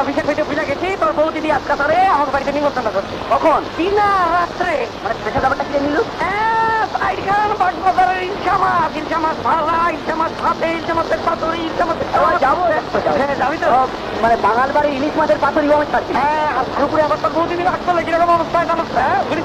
অফিসে পেটে বুঝা গেছি তোর বউ দিদি আজকা ধরে আমার বাড়িতে নিমন্ত্রণ করছে। কখন? দিনা রাত্রে। মানে স্পেশাল ব্যাপারটা কিনে নিল। বাগবাজারের ইলশা মাছ ভালা, ইলশা মাছ ভাতে, ইলশা মাছের পাতুরি, ইলশা মাছের যাবো। হ্যাঁ যাবি তো? মানে বাঙাল বাড়ি ইলিশ মাছের পাতুরি আমি খাচ্ছি। হ্যাঁ, আর পুরোপুরি আবার তোর বউ দিদি আসলে কিরকম অবস্থায় জানো? হ্যাঁ ঘুরি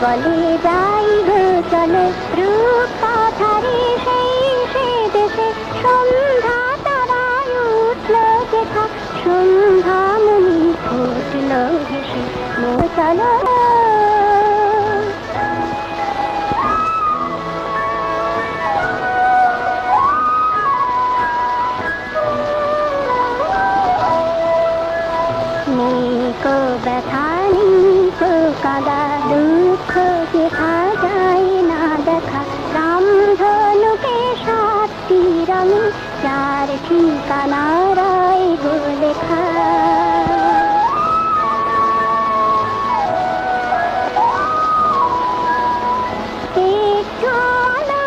বলে যাই গো চলে রূপ কথারে সেই সে দেশে সন্ধ্যা তারায় উঠল দেখা সন্ধ্যা মনি ফুটল হেসে চলো নেকো ব্যথা নেকো কাদা দুঃখ দেখা যায় না দেখা রামধনুকে সাতটি রঙে চার ঠিকানা রায় গো লেখা একটু আলো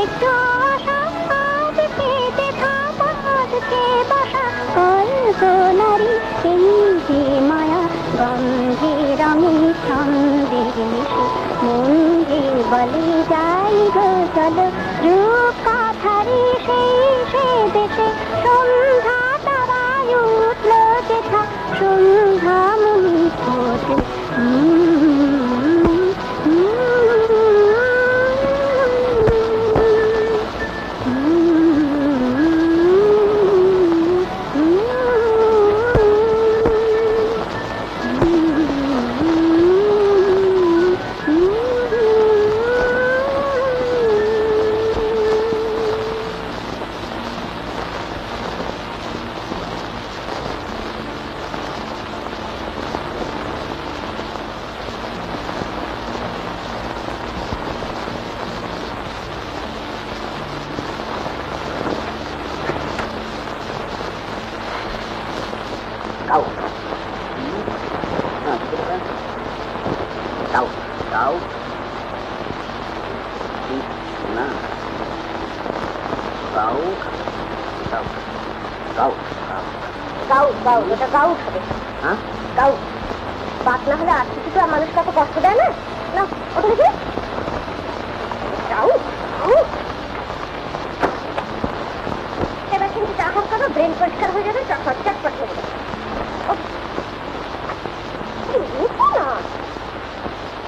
একটু আশা আজ পেতে থাকা আজকে বসা কল্পনারি এই যে মায়া গন্ধে রঙে ছন্দের মিশে মন যে বলে যাই গো চলো রূপ কথারি সেই সে দেশে সন্ধ্যা তারায় উঠল দেখা সন্ধ্যা মনি ফোটে এটা গাউ খাবে হ্যাঁ গাউ বাদ না হলে আর কিছু তো মানুষকে এত কষ্ট দেয় না না ওটা দেখে গাউ এবার কিন্তু চা খাওয়া করো ব্রেন পরিষ্কার হয়ে যাবে চটপট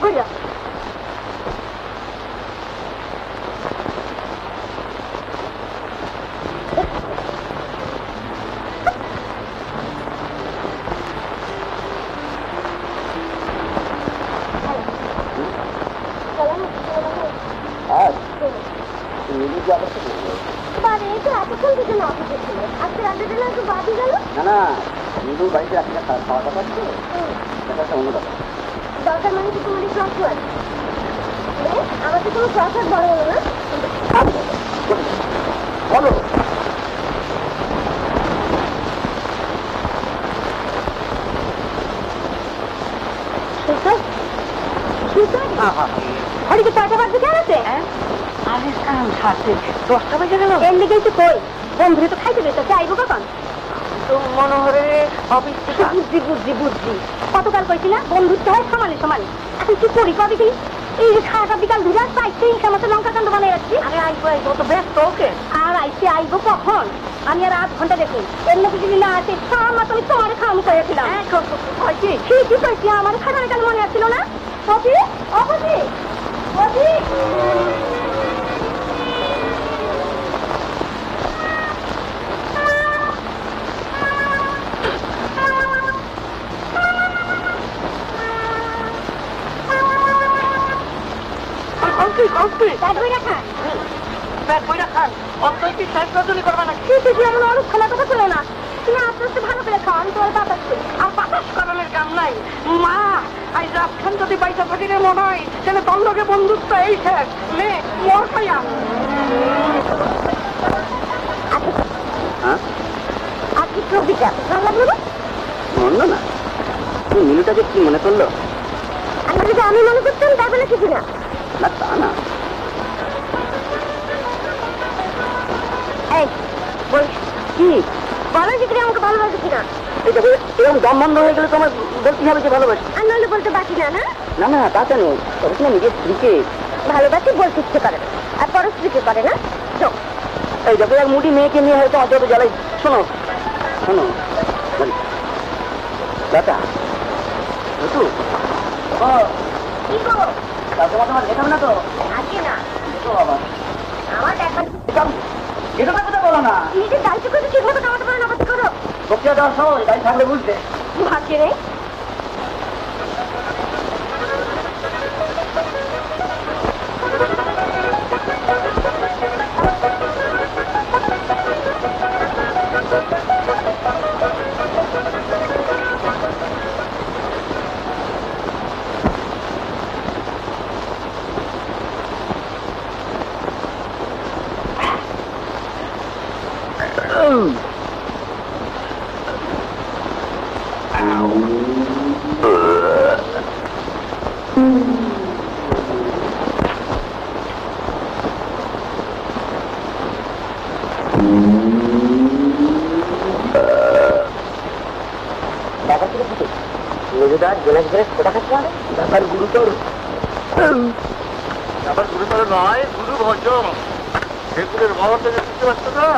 হয়ে যাবে না বুঝলো বাড়িতে রাখি খাওয়া দাওয়া অন্য দরকার মানে কি তোমার ক্রসওয়ার্ড আমাকে কোনো ক্রসওয়ার্ড বড় হলো না বলো সুতো সুতো ঘড়িতে 6টা বাজতে খেয়াল আছে? আরে কাম সাথে 10টা বেজে গেল। এর লেগেই তো কই বন্ধুরে তো খাইতে বেরোতে আইবো কখন? তো মনোহরে অফিস থেকে বুঝছি কতকাল কইছিলা বন্ধুত্ব হয় সমানে সমানে। এখন কি করি কবে কি এই যে সারাটা বিকাল ধরে পাইছে এই সমস্ত লঙ্কা কাণ্ড বানিয়ে রাখছি। আরে আইবো তো ব্যস্ত ওকে। আর আইবো কখন? আমি আর 8 ঘন্টা দেখি এর মধ্যে যদি না আসে সারা তুমি তোমার খাওয়ানো করেছিলাম। কি কইছি আমার খাবার কেন মনে আসছিল না? কপি অপি কপি যদি পয়সা ফকিরের মনে হয় তাহলে তোর লোকে বন্ধুত্ব এই শেষ নে মোর পাইয়া। আজকে প্রবিটা ভালো লাগলো না? মন্দ না মিনুটাকে কি মনে করলো? আমি মনে করতাম তাই বলে কিছু না। না তা না। এই বল কি বলো যে তুমি আমাকে ভালোবাসো কিনা? এরকম দম বন্ধ হয়ে গেলে তোমার বলতে হবে যে ভালোবাসি। আর নইলে বলতে বাকি না। না না না তা কেন তবে কিনা নিজের স্ত্রীকে ভালোবাসি বলতে ইচ্ছে করে না আর পর স্ত্রীকে করে না। এই দেখো এক মুটি মেয়েকে নিয়ে হয়তো অত জ্বালাই। শোনো শোনো দাদা বুঝু কি করবো তোমার লেখাবে না তো? আজকে না বাবা আমার দেখার এটা কথা বলো না। নিজের দায়িত্ব করে ঠিক মতো কামাতে পারো না করতে করো বক্তৃতা দেওয়ার সময় তাই থাকলে বুঝতে ভাগ্যে নেই। ব্যাপার গুরুতর নয় গুরু ভজন সেগুলোর বাবা থেকে বুঝতে পারছো না।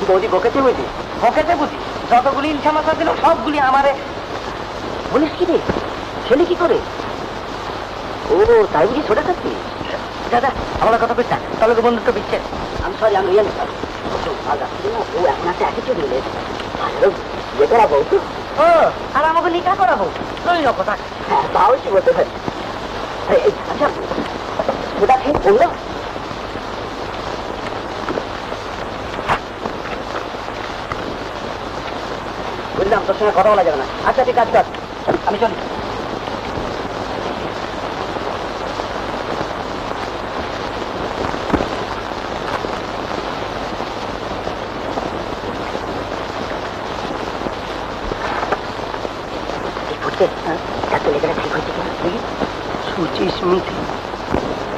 বৌদি বকেছে বুঝি বকেছে বুঝি যতগুলি ইলশা মাছ দিল সবগুলি আমারে বলিস কি রে ছেলে কি করে? ও তাই বুঝি ছোটা খাচ্ছি দাদা আমার কথা বুঝতা তাহলে বন্ধুত্ব বিচ্ছে। আমি সরি আমি রিয়েল ও এখন একটা অ্যাটিটিউড নিলে বিয়ে করাবো তো। ও আর আমাকে লিখা করাবো তুই কথা। হ্যাঁ তাও কি বলতে পারি। আচ্ছা ওটা ঠিক বললো বুঝলাম তোর সঙ্গে কথা বলা যাবে না। আচ্ছা ঠিক কাজ কর আমি চলি।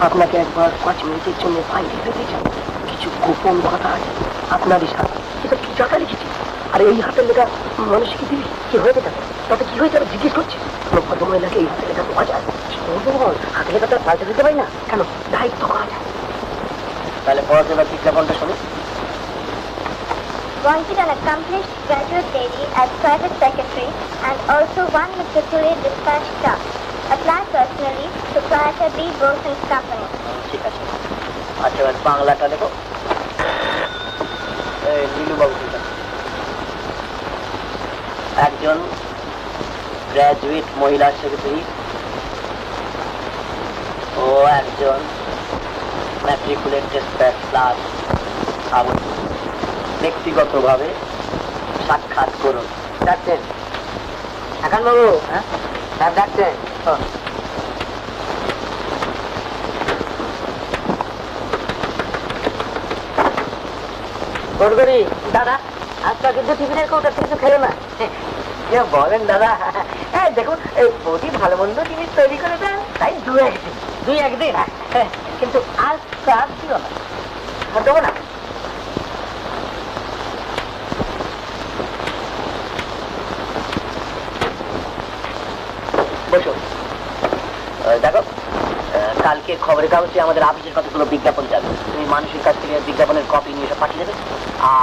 আপনাকে একবার 5 মিনিটের জন্য বাইরে যেতে চাই। কিছু গোপন কথা আছে আপনারই সাথে। এটা কি টাকা লিখেছি আর এই হাতের লেখা মানুষকে দিবি কি হয়ে যাবে তাতে কি হয়ে যাবে জিজ্ঞেস করছি। কোনো ভদ্রমহিলাকে এই হাতের লেখা পাওয়া যায় হাতে লেখা তো পাল্টে দিতে পারি না কেন দায়িত্ব করা যায়। তাহলে পড়াশোনার বিজ্ঞাপনটা শুনি। Wanted an accomplished graduate lady as private secretary and also one with the dispatch staff. apply personally to Proprietor B. Wilson's company. ঠিক আছে। আচ্ছা এবার বাংলাটা লেখো। নীলুবাবু একজন গ্র্যাজুয়েট মহিলা সেক্রেটারি ও একজন ম্যাট্রিকুলেটেড ক্লাস ব্যক্তিগতভাবে সাক্ষাৎ করুন। ডাকছেন এখন বাবু? হ্যাঁ স্যার ডাকছেন। গড়গড়ি দাদা আজকাল কিন্তু টিফিনের কৌটা কিছু খেলো না। কে বলেন দাদা? হ্যাঁ দেখুন এই বৌদি ভালো মন্দ জিনিস তৈরি করে দেন, তাই দুই একদিন কিন্তু আজ কাজ ছিল না, দেবো না। বসো। দেখো কালকে খবরের কাগজে আমাদের অফিসের কতগুলো বিজ্ঞাপন যাবে, তুমি মানুষের কাছ থেকে বিজ্ঞাপনের কপি নিয়ে সব পাঠিয়ে দেবে,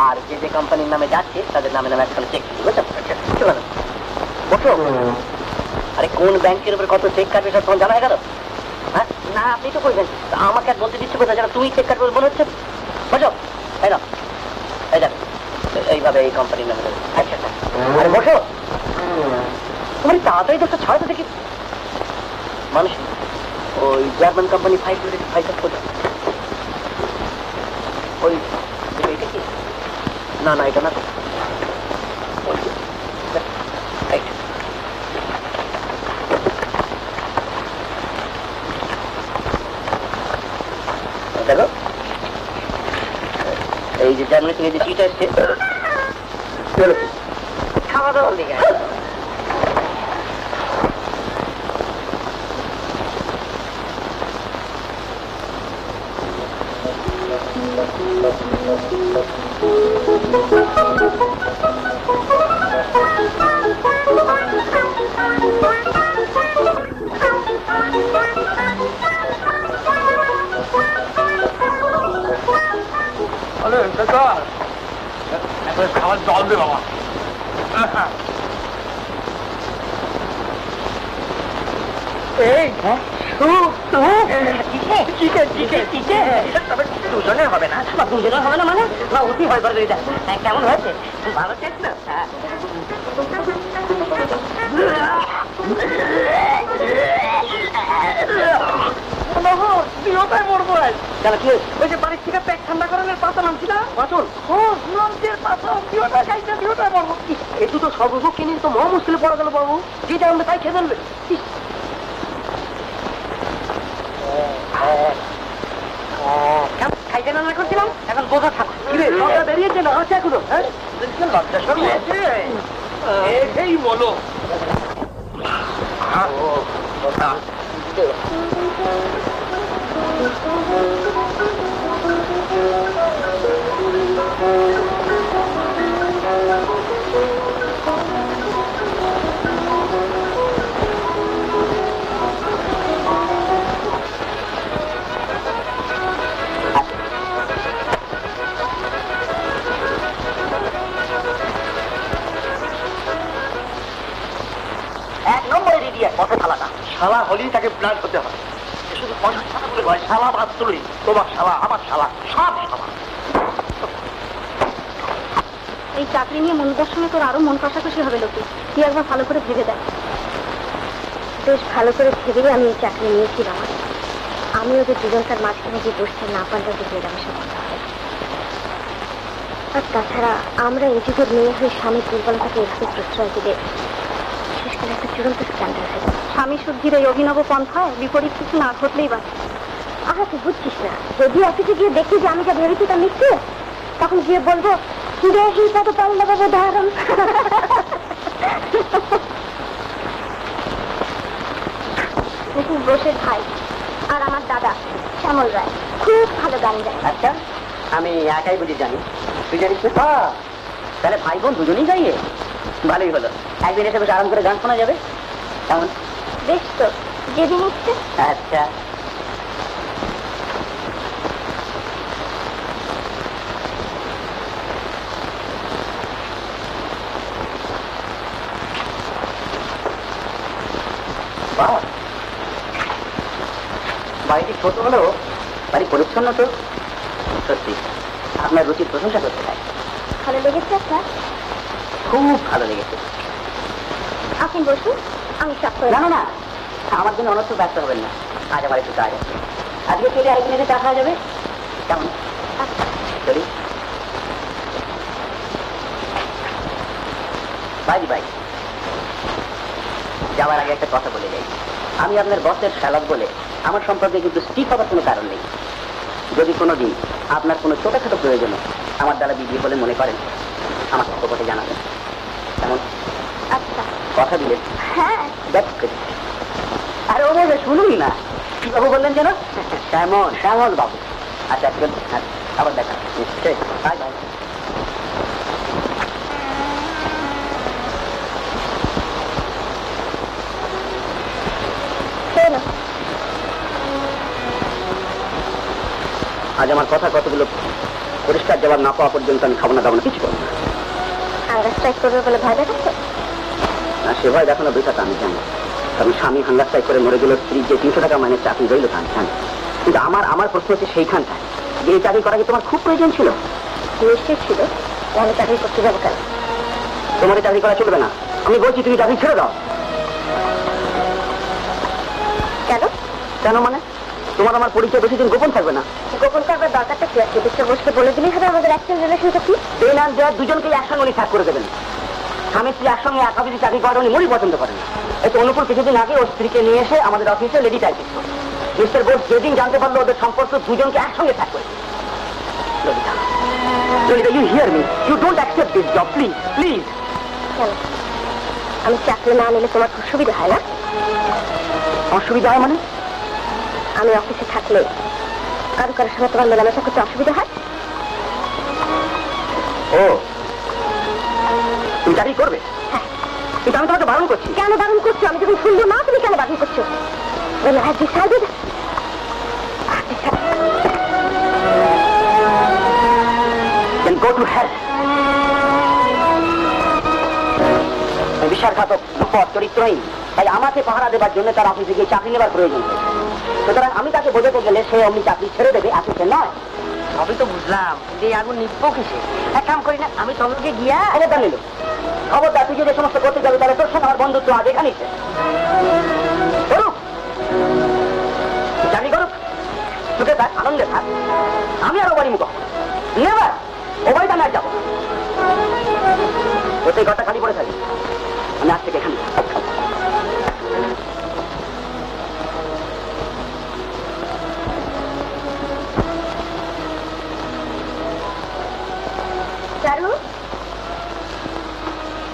আর যে যে কোম্পানির নামে যাচ্ছে তাদের নামে নামে একখানে চেক দিবে, বুঝছো? চলো বসো। আরে কোন ব্যাংকের উপরে কত চেক কাটবে সব তোমার জানা হয়ে গেল? হ্যাঁ না আপনি তো করবেন, আমাকে আর বলতে দিচ্ছ কোথায় যেন তুমি চেক কাটবে মনে হচ্ছে। বসো তাই না, এই দেখ এইভাবে এই কোম্পানির নামে দেবে। আচ্ছা আরে বসো, তোমার তাড়াতাড়ি তো ছাড়া তো দেখি মানুষ ওই জার্মান কোম্পানি ফাইল কোথায়? ওই এটা কি? না না এটা না তো, দেখো এই যে জার্মানি থেকে যে চিঠি আসছে খাওয়া দাওয়ার দিকে খাবার জল দে বাবা। দুজনে হবে না মানে অতি হয় বলে কেমন হয়েছে? ভালো চেক না? মরবো কেন কি? ওই যে বাড়ির থেকে প্যাক ঠান্ডা করানোর পাতা নামছি না, পাচন লঞ্চের পাতা দিওটা খাইতে দিওটা মরবো। একটু তো সর্বভোগ কিনে তো মহা মুশকিলে পড়া গেল বাবু, যেটা আমরা তাই খেয়ে ফেলবে। খাইতে না করছিলাম, এখন বোঝা থাকো বেরিয়েছে না হচ্ছে এখনো। হ্যাঁ লজ্জা সব এই বলো এক নম্বরে দিদি পথে থালাটা শালা হলেই তাকে প্লাস হতে হয়। শুধু পঞ্চাশ টাকা বলে ভয়, শালা মাত্রই তোমার শালা আমার শালা সব শালা। এই চাকরি নিয়ে মনুদার সঙ্গে তোর আরো মন কষাকষি হবে লোকে, তুই একবার ভালো করে ভেবে দেখ। বেশ ভালো করে ভেবে আমি এই চাকরি নিয়েছি বাবা। আমি ওদের দুজনকার মাঝখানে যে বসতে না পারলে যে মেলামেশা করতে হবে। আর তাছাড়া আমরা এদিকের মেয়ে হয়ে স্বামীর দুর্বলতাকে এভাবে প্রশ্রয় দিলে শেষ করে একটা চূড়ান্ত স্ক্যান্ডাল হয়ে যাবে। স্বামী শুদ্ধির এই অভিনব পন্থায় বিপরীত কিছু না ঘটলেই বা আহা তুই বুঝছিস না, যদি অফিসে গিয়ে দেখি যে আমি যা ভেবেছি তা মিথ্যে, তখন গিয়ে বলবো দেহি কত পাল্লাবাবু ধারণ। বসে ভাই আর আমার দাদা শ্যামল রায় খুব ভালো গান গায়। আচ্ছা আমি একাই বুঝি জানি, তুই জানিস না? তাহলে ভাই বোন দুজনেই গাইয়ে ভালোই হলো, একদিন এসে বেশ আরাম করে গান শোনা যাবে। কেমন? বেশ তো, যেদিন ইচ্ছে। আচ্ছা বাহ বাড়িটি ছোট হলেও বাড়ি পরিচ্ছন্ন তো। সত্যি আপনার রুচির প্রশংসা করতে চাই। ভালো লেগেছে আপনার? খুব ভালো লেগেছে। আপনি বসুন, আমি চা করে না না না, আমার জন্য অনর্থ ব্যস্ত হবেন না। আজ আমার একটু কাজ আছে। আজকে চলে আরেকদিন এসে চা খাওয়া যাবে কেমন? চলি। Bye bye. যাওয়ার আগে একটা কথা বলে যাই, আমি আপনার বসের শ্যালক বলে আমার সম্পর্কে কিন্তু স্টিক হবার কোনো কারণ নেই। যদি কোনোদিন আপনার কোনো ছোটখাটো প্রয়োজন আমার দ্বারা বিক্রি বলে মনে করেন, আমার পক্ষে জানাবেন কেমন? আচ্ছা, কথা দিলেন? হ্যাঁ। আরে ও বলবে শুনুন না, কি বাবু বললেন যেন? শ্যামল, শ্যামল বাবু। আচ্ছা আবার দেখা নিশ্চয়ই। Bye bye. আজ আমার কথা কতগুলো পরিষ্কার জবাব না পাওয়া পর্যন্ত আমি খাবো না দাবো না, কিছু করবো না। হাঙ্গার স্ট্রাইক করবে বলে ভয় দেখাচ্ছ? না, সে ভয় দেখানো বৃথাটা আমি জানি। কারণ স্বামী হাঙ্গার স্ট্রাইক করে মরে গেল, স্ত্রী যে 300 টাকা মাইনের চাকরি রইল তা আমি জানি। কিন্তু আমার প্রশ্ন হচ্ছে সেইখানটায়, যে এই চাকরি করা কি তোমার খুব প্রয়োজন ছিল? নিশ্চিত ছিল, আমি চাকরি করতে যাবো কেন? তোমার এই চাকরি করা চলবে না। আমি বলছি তুমি চাকরি ছেড়ে দাও। কেন? কেন মানে? তোমার আমার পরিচয় বেশি দিন গোপন থাকবে না। গোপন করবার দরকারটা কি আছে? মিস্টার বোসকে বলে দিলেই হবে আমাদের অ্যাকচুয়াল রিলেশনটা কি। এই নাম দেওয়ার দুজনকেই একসঙ্গে উনি থাক করে দেবেন। স্বামী স্ত্রী একসঙ্গে একা যদি চাকরি করা উনি মনই পছন্দ করেন না। এই তো অনুকূল কিছুদিন আগে ওর স্ত্রীকে নিয়ে এসে আমাদের অফিসে লেডি টাইপিস্ট। মিস্টার বোস যেদিন জানতে পারলো ওদের সম্পর্ক দুজনকে একসঙ্গে থাক করে। Lalita, Lalita, you hear me, you don't accept this job, please please. কেন? আমি চাকরি না নিলে তোমার খুব সুবিধা হয় না? অসুবিধা হয় মানে? আমি অফিসে থাকলে কারো কারোর সঙ্গে তোমার মেলামেশা করতে অসুবিধা হয়? ও, তুমি চাকরি করবে? হ্যাঁ। কিন্তু আমি তোমাকে বারণ করছি। কেন বারণ করছো? আমি যখন শুনবো না, তুমি কেন বারণ করছো? Well, I have decided. Then go to hell. বিশ্বাসঘাতক, পথ চরিত্রহীন, তাই আমাকে পাহারা দেবার জন্য তার অফিসে গিয়ে চাকরি নেবার প্রয়োজন হয়েছে। সুতরাং আমি তাকে বোঝাতে গেলে সে অমনি চাকরি ছেড়ে দেবে, অফিসে নয়। সবই তো বুঝলাম, যে আগুন নিব্বো কিসে? এক কাম করি না, আমি তমলুকে গিয়া খবরদার নিল, খবরদার। তুই যদি সমস্ত করতে যাবে তাহলে তোর সঙ্গে আমার বন্ধুত্ব আজ এখানেই শেষ। করুক চাকরি করুক, সুখে থাক, আনন্দে থাক। আমি আর ও বাড়ি মুখ নেবার, ও বাড়িতে আমি আর যাবো। ওতে ঘরটা খালি পড়ে থাকি, আমি আজ থেকে এখানে। চারু,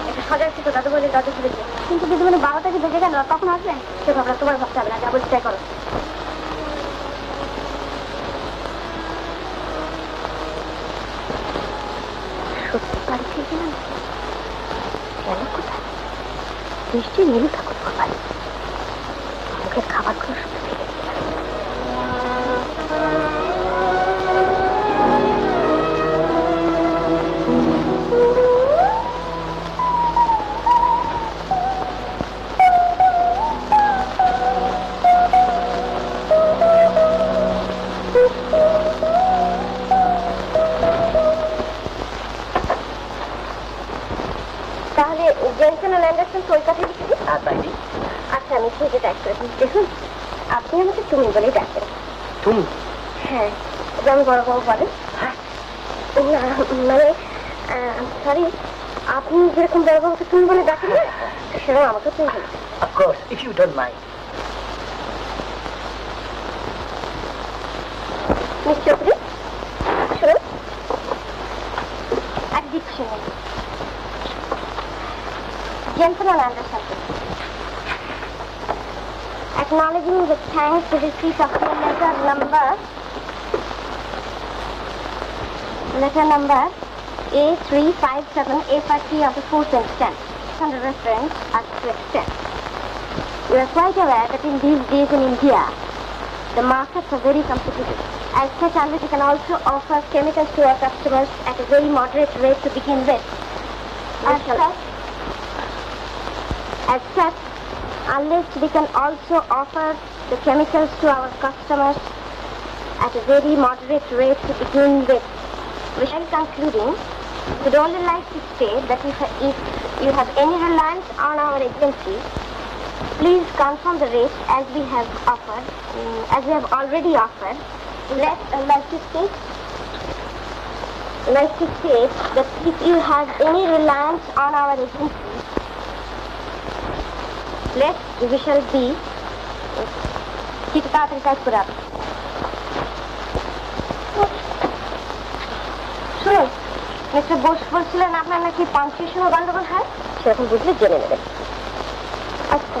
একটা সজাগ ছিল, দাদু বলে দরজা খুলেছে। কিন্তু দিদিমণি 12টাকে বেজে গেল, কখন আসবেন? সে ভাবনা তোমার ভাবতে হবে না, যা বলতে চাই করো। সত্যি বাড়ি থেকে না কেন কোথায়? নিশ্চয়ই নীলু ঠাকুর বাড়ি। মুখের খাবারগুলো শুধু ফেলে দিলাম। তাহলে জেনসন ও ল্যান্ডারসন ওই কথাই লিখে দিই। আচ্ছা, আমি ঠিক টাইপ করে দিই। দেখুন, আপনি আমাকে তুমি বলেই ডাকবেন। তুমি? হ্যাঁ, যেমন বড় বড় বলেন। না মানে সরি, আপনি যেরকম বড় বাবুকে তুমি বলে ডাকেন না, সেরকম আমাকে তুমি বলে। Of course, if you don't mind. Miss Chowdhury, শুনুন, এক দিক শুনুন। Jensen and Anderson. Acknowledging with thanks the receipt of your letter number A357A53 of the 4th instant, under reference as to extent. You are quite aware that in these days in India, the markets are very competitive. As such, unless you can also offer chemicals to our customers at a very moderate rate to begin with. As such, unless we can also offer the chemicals to our customers at a very moderate rate to begin with. While concluding, we'd only like to state that if you have any reliance on our agency, please confirm the rate as we have offered, as we have already offered. Like to state that if you have any reliance on our agency, we shall be. Keep it out and put up. শুনুন, mister Bose বলছিলেন আপনার নাকি পাঞ্চুয়েশনও গন্ডগোল হয়, সেরকম বুঝলে জেনে নেবেন। আচ্ছা,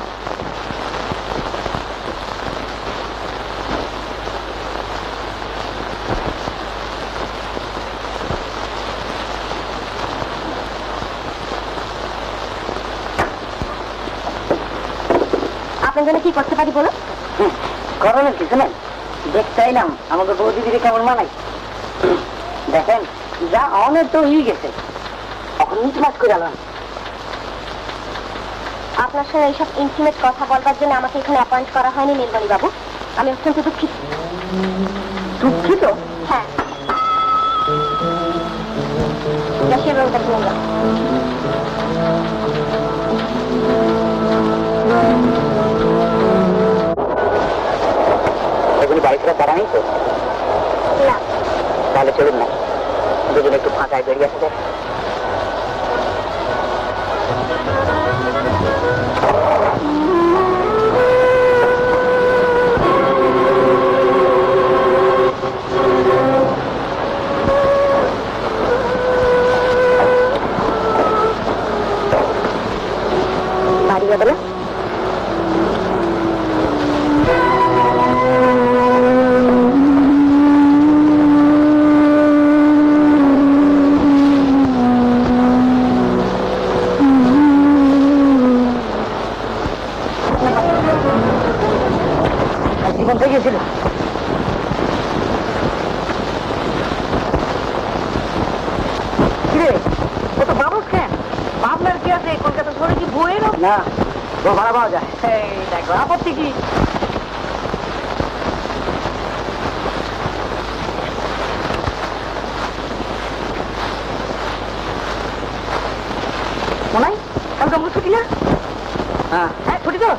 আপনার জন্য কি করতে পারি বলো? করোনা কিছু নাই, দেখতে চাইলাম আমাদের বৌদিদিকে কেমন মানাই। দেখেন যা অনেক তো হয়ে গেছে, এখন নিচ মাছ করে আলাম। আপনার সঙ্গে এইসব ইন্টিমেট কথা বলবার জন্য আমাকে এখানে অ্যাপয়েন্ট করা হয়নি নীলমণি বাবু। আমি অত্যন্ত দুঃখিত। দুঃখিত? হ্যাঁ, বাবুর কাছে নিয়ে যাও। এগুলি বাড়ি ছেড়ে তারা নেই তো? না। তাহলে চলুন না, দুজনে একটু ফাঁকায় বেরিয়ে আসতে। বাড়ি যাবে না? জীবন থেকে গেছিল। কিরে, ও তো বাবুর ফ্যান। ভাবনার কি আছে, কলকাতা শহরে কি বইয়ের না ও ভাড়া পাওয়া যায়? এই দেখো, আপত্তি কি? মনে হয় কাল তো ছুটি না? হ্যাঁ ছুটি তো।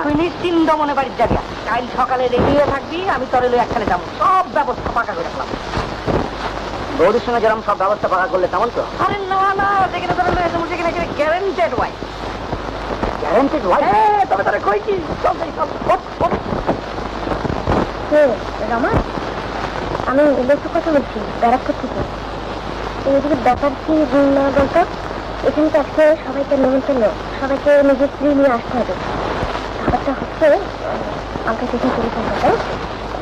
তুই নিশ্চিন্ত মনে বাড়ির যাবি। কাল সকালে রেডি হয়ে থাকবি, আমি তোর লই একখানে যাবো। সব ব্যবস্থা পাকা করে রাখলাম। বৌদির সঙ্গে যেরকম সব ব্যবস্থা পাকা করলে তেমন তো? আরে না না, যেখানে তোর গ্যারেন্টেড ওয়াই। Guaranteed Y? হ্যাঁ, তবে তারা কই কি সব রমা, আমি লোক কথা বলছি ব্যারাকপুর থেকে। এদিকে ব্যাপার কি না বলতো, এখানে তো আজকে সবাইকে নেমন্তন্ন, সবাইকে নিজের স্ত্রী নিয়ে আসতে হবে। ব্যাপারটা হচ্ছে আমাকে কিছু টেলিফোন করতে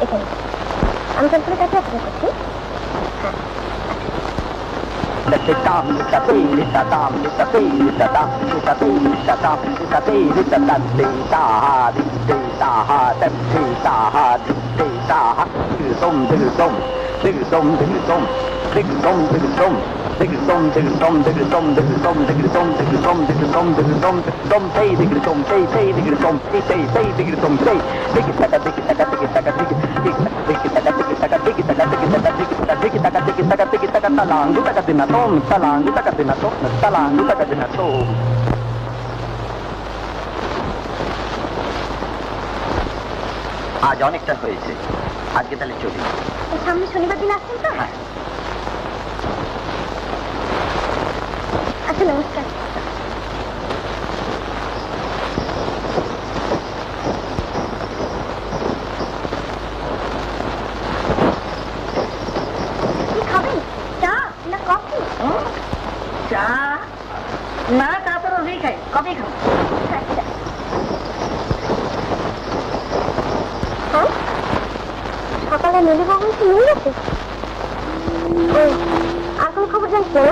এখানে, আমি তারপরে কাছে অপেক্ষা করছি। আজ অনেকটা হয়েছে, আজকে তাহলে চলি। সামনে শনিবার দিন আসছেন তো? হ্যাঁ। আচ্ছা, নমস্কার। কি খাবেন, চা না কফি? চা না, চা তো রোজই খাই, কফি খাও। আচ্ছা। হ্যাঁ, সকালে নীলি বাবু নিয়ে গেছে। আর কোনো খবর জানিস না?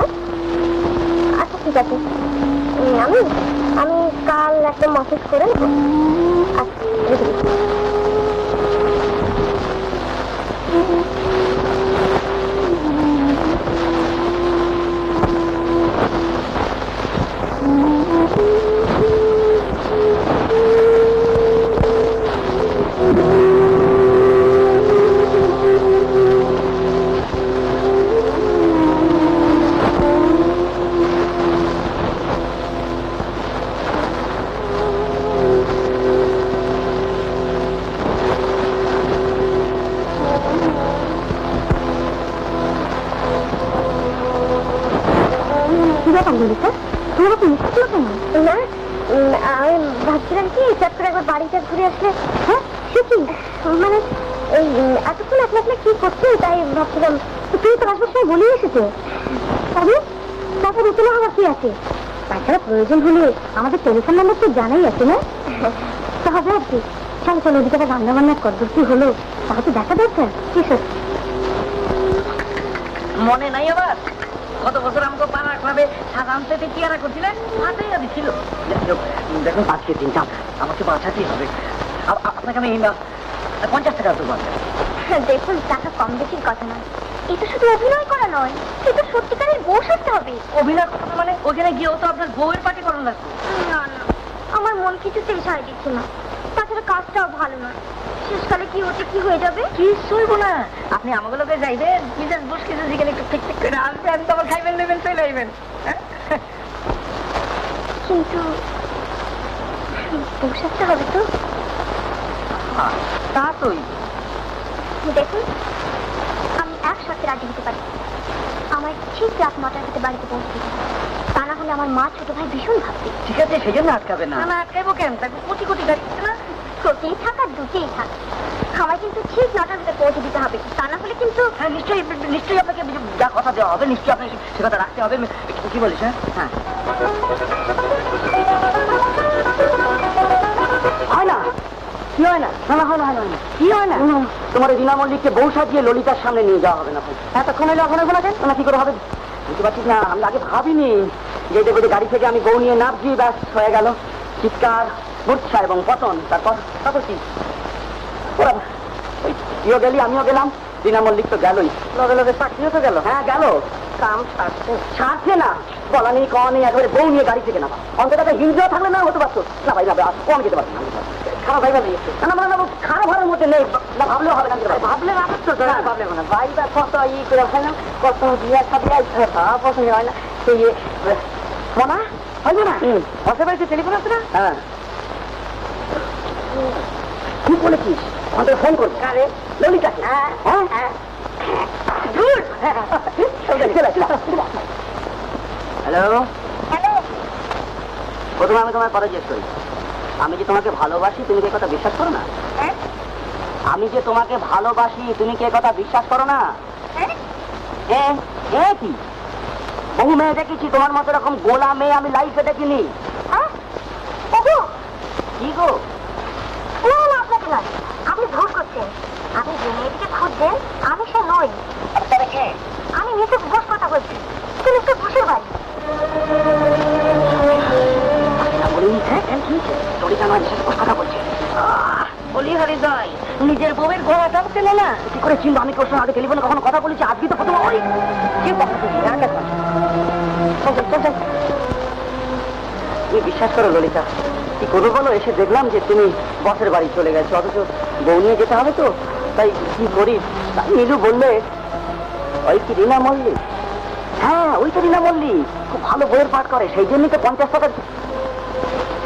আচ্ছা ঠিক আছে, আমি কাল একটা মেসেজ করে নেব। আচ্ছা, ললিতা, তোমার তো মিষ্টি ছিল কেন? না, আমি ভাবছিলাম কি চট করে একবার বাড়িটা ঘুরে আসলে। হ্যাঁ, সে কি মানে এই এতক্ষণ আপনি আপনার কি করছেন তাই ভাবছিলাম। তুমি তো আসবার সময় বলেই এসেছে। তবে তারপর উতলা হওয়ার কি আছে? তাছাড়া প্রয়োজন হলে আমাদের টেলিফোন নাম্বার তো জানাই আছে না? তো হবে আর কি। চলো চলো, ওদিকে রান্না বান্না কদ্দূর কি হলো তাও তো দেখা দরকার। কি সত্যি মনে নাই আবার কত বছর আমাকে পাড়া ক্লাবে সাধারণতে কি আর করছিলেন? হাতেই আদি ছিল। দেখুন আজকে দিনটা আমাকে বাঁচাতেই হবে। আপনাকে আমি 50 টাকা দেবো। দেখুন, টাকা কম বেশির কথা নয়, এটা শুধু অভিনয় করা নয়, এটা সত্যিকারের বউ সাজতে হবে। অভিনয় কথা মানে ওখানে গিয়েও তো আপনার বউয়ের পার্টি করানো লাগবে। না না, আমার মন কিছুতেই সায় দিচ্ছে না। তাছাড়া কাজটাও ভালো নয়, শেষকালে কি হচ্ছে কি হয়ে যাবে। কি শুনবো না, আপনি আমাগুলোকে যাইবেন মিজাজ বস কিছু যেখানে একটু ঠিক ঠিক করে আসবেন, তখন খাইবেন নেবেন চলে আইবেন। কিন্তু বউ সাজতে হবে তো। তা তোই দেখুন, আমি এক সাথে রাজি হতে পারি। আমার ঠিক রাত 9টার ভিতরে বাড়িতে পৌঁছে দিতে হবে। তা না হলে আমার মা ছোট ভাই ভীষণ ভাববে। ঠিক আছে, সেই জন্য আটকাবে না। না আটকাইবো কেন? তাকে কোটি কোটি গাড়ি না সত্যিই থাক আর দুটেই থাক, আমায় কিন্তু ঠিক 9টার ভিতরে পৌঁছে দিতে হবে। তা না হলে কিন্তু হ্যাঁ নিশ্চয়ই নিশ্চয়ই আপনাকে যা কথা দেওয়া হবে নিশ্চয়ই আপনাকে সে কথা রাখতে হবে। কি বলিস? হ্যাঁ হয় না, কি হয় না? না হয় না, হয় না, কি হয় না? তোমার রীনা মল্লিককে বউ সাজিয়ে ললিতার সামনে নিয়ে যাওয়া হবে না। এতক্ষণ হলে এখন হবে না কেন? না কি করে হবে বুঝতে পারছিস না? আমি আগে ভাবিনি যে দেখে গাড়ি থেকে আমি বউ নিয়ে নামছি, ব্যাস হয়ে গেল চিৎকার, মূর্ছা এবং পতন। তারপর কি ওরা ওই তুইও গেলি আমিও গেলাম, রীনা মল্লিক তো গেলই, লগে লগে চাকরিও তো গেল। হ্যাঁ গেল, কাম ছাড়ছে না, বলা নেই কওয়া নেই, একেবারে বউ নিয়ে গাড়ি থেকে নামা। অন্তত হিন্দুও থাকলে না হতে পারতো না। ভাই ভাবে ও আমি যেতে পারছি না, খারাপ ভাই ভাবে না মানে খারাপ ভাবের মধ্যে নেই, না ভাবলেও হবে না। ভাবলে ভাবের তো ভাবলে হবে না। ভাই বা কত ই করে হয় না, কত বিয়ে সাথে পছন্দ হয় না। সেই মনা হয়তো না বসে বাড়িতে টেলিফোন আছে না? হ্যাঁ কি বলেছিস? আমাদের ফোন করবো। কারে? ললিতাকে। হ্যাঁ হ্যাঁ হ্যালো হ্যালো। প্রথমে আমি তোমার কথা জিজ্ঞেস করি, আমি যে তোমাকে ভালোবাসি তুমি কি কথা বিশ্বাস করো না? আমি যে তোমাকে ভালোবাসি তুমি কি কথা বিশ্বাস করো না? কি বহু মেয়ে দেখেছি, তোমার মতো এরকম গোলা মেয়ে আমি লাইফে দেখিনি। কি গো? না না, আপনাকে নয়, আপনি ভুল করছেন। আপনি যে মেয়েটিকে খুঁজছেন আমি সে নই। আমি মিসেস ঘোষ কথা বলছি, কিন্তু তো ঘোষের বাড়ি। কথা বলছে বলি হরিদয়, নিজের বউয়ের গলাটাও চেনে না। কি করে চিন্তা? আমি কোন আগে টেলিফোনে কখনো কথা বলেছি? আজকে তো প্রথম ওই তুমি বিশ্বাস করো ললিতা, কি করবো বলো? এসে দেখলাম যে তুমি বসের বাড়ি চলে গেছো, অথচ বউ নিয়ে যেতে হবে তো, তাই কি করি? তাই নীলু বললে ওই কি রীনা মল্লিক। হ্যাঁ ওই তো রীনা মল্লিক, খুব ভালো বইয়ের পাঠ করে, সেই জন্যই তো 50 টাকা।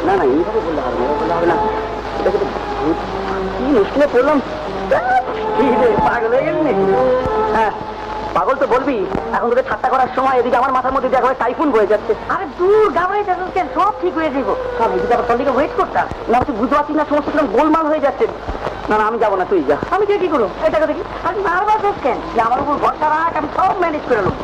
না না এইভাবে বললে হবে না, বললে হবে না। এটা কিন্তু কি মুশকিলে পড়লাম। পাগল হয়ে গেলি নাকি? হ্যাঁ পাগল তো বলবি, এখন তোকে ঠাট্টা করার সময় এদিকে আমার মাথার মধ্যে একবার টাইফুন বয়ে যাচ্ছে। আরে দূর গাবড়াই যাচ্ছেন, সব ঠিক হয়ে যাবো। সব এদিকে আবার তোর দিকে ওয়েট করতাম না, তুই বুঝতে পারছিস না সমস্ত কিরকম গোলমাল হয়ে যাচ্ছে। না না আমি যাবো না, তুই যা। আমি কি করবো এটাকে দেখি? আমি বারবার করছেন যে আমার উপর ভরসা রাখ, আমি সব ম্যানেজ করে নেবো।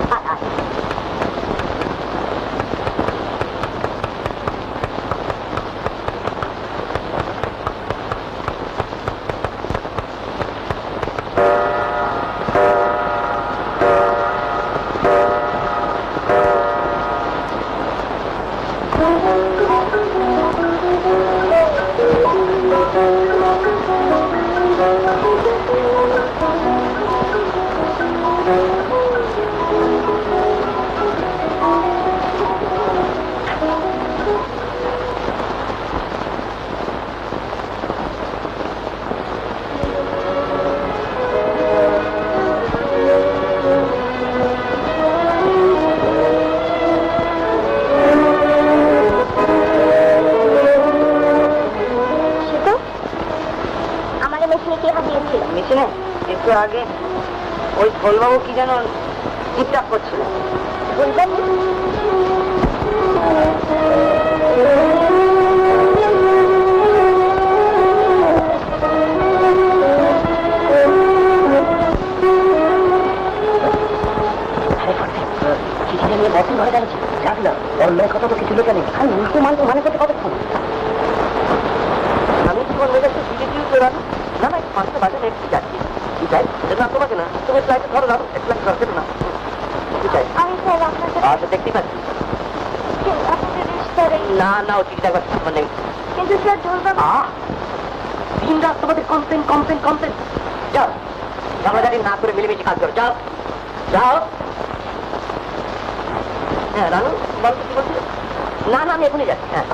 মেশিনে একটু আগে ওই ফলবাবু কি যেন টিপটাপ করছিল। মানে করতে কতক্ষণ আমি তোমার মেয়েদের বিজেপিও বেরানো না না পাঁচটা বাজে একটু যাচ্ছি কি চাই না তোমাকে না তুমি ফ্লাইটে ধরো না এক ফ্লাইট ধরতে না কি চাই আমি স্যার আপনাকে আচ্ছা দেখতে পাচ্ছি আপনাদের রেস্টুরেন্টে না না ও চিন্তা করতে মানে কিন্তু স্যার ধরবা দিন রাত তোমাদের কমপ্লেন কমপ্লেন কমপ্লেন যাও ঝগড়াঝাটি না করে মিলেমিশে কাজ করো যাও যাও হ্যাঁ রানু বলতো কি বলছি না না আমি এখনই যাচ্ছি হ্যাঁ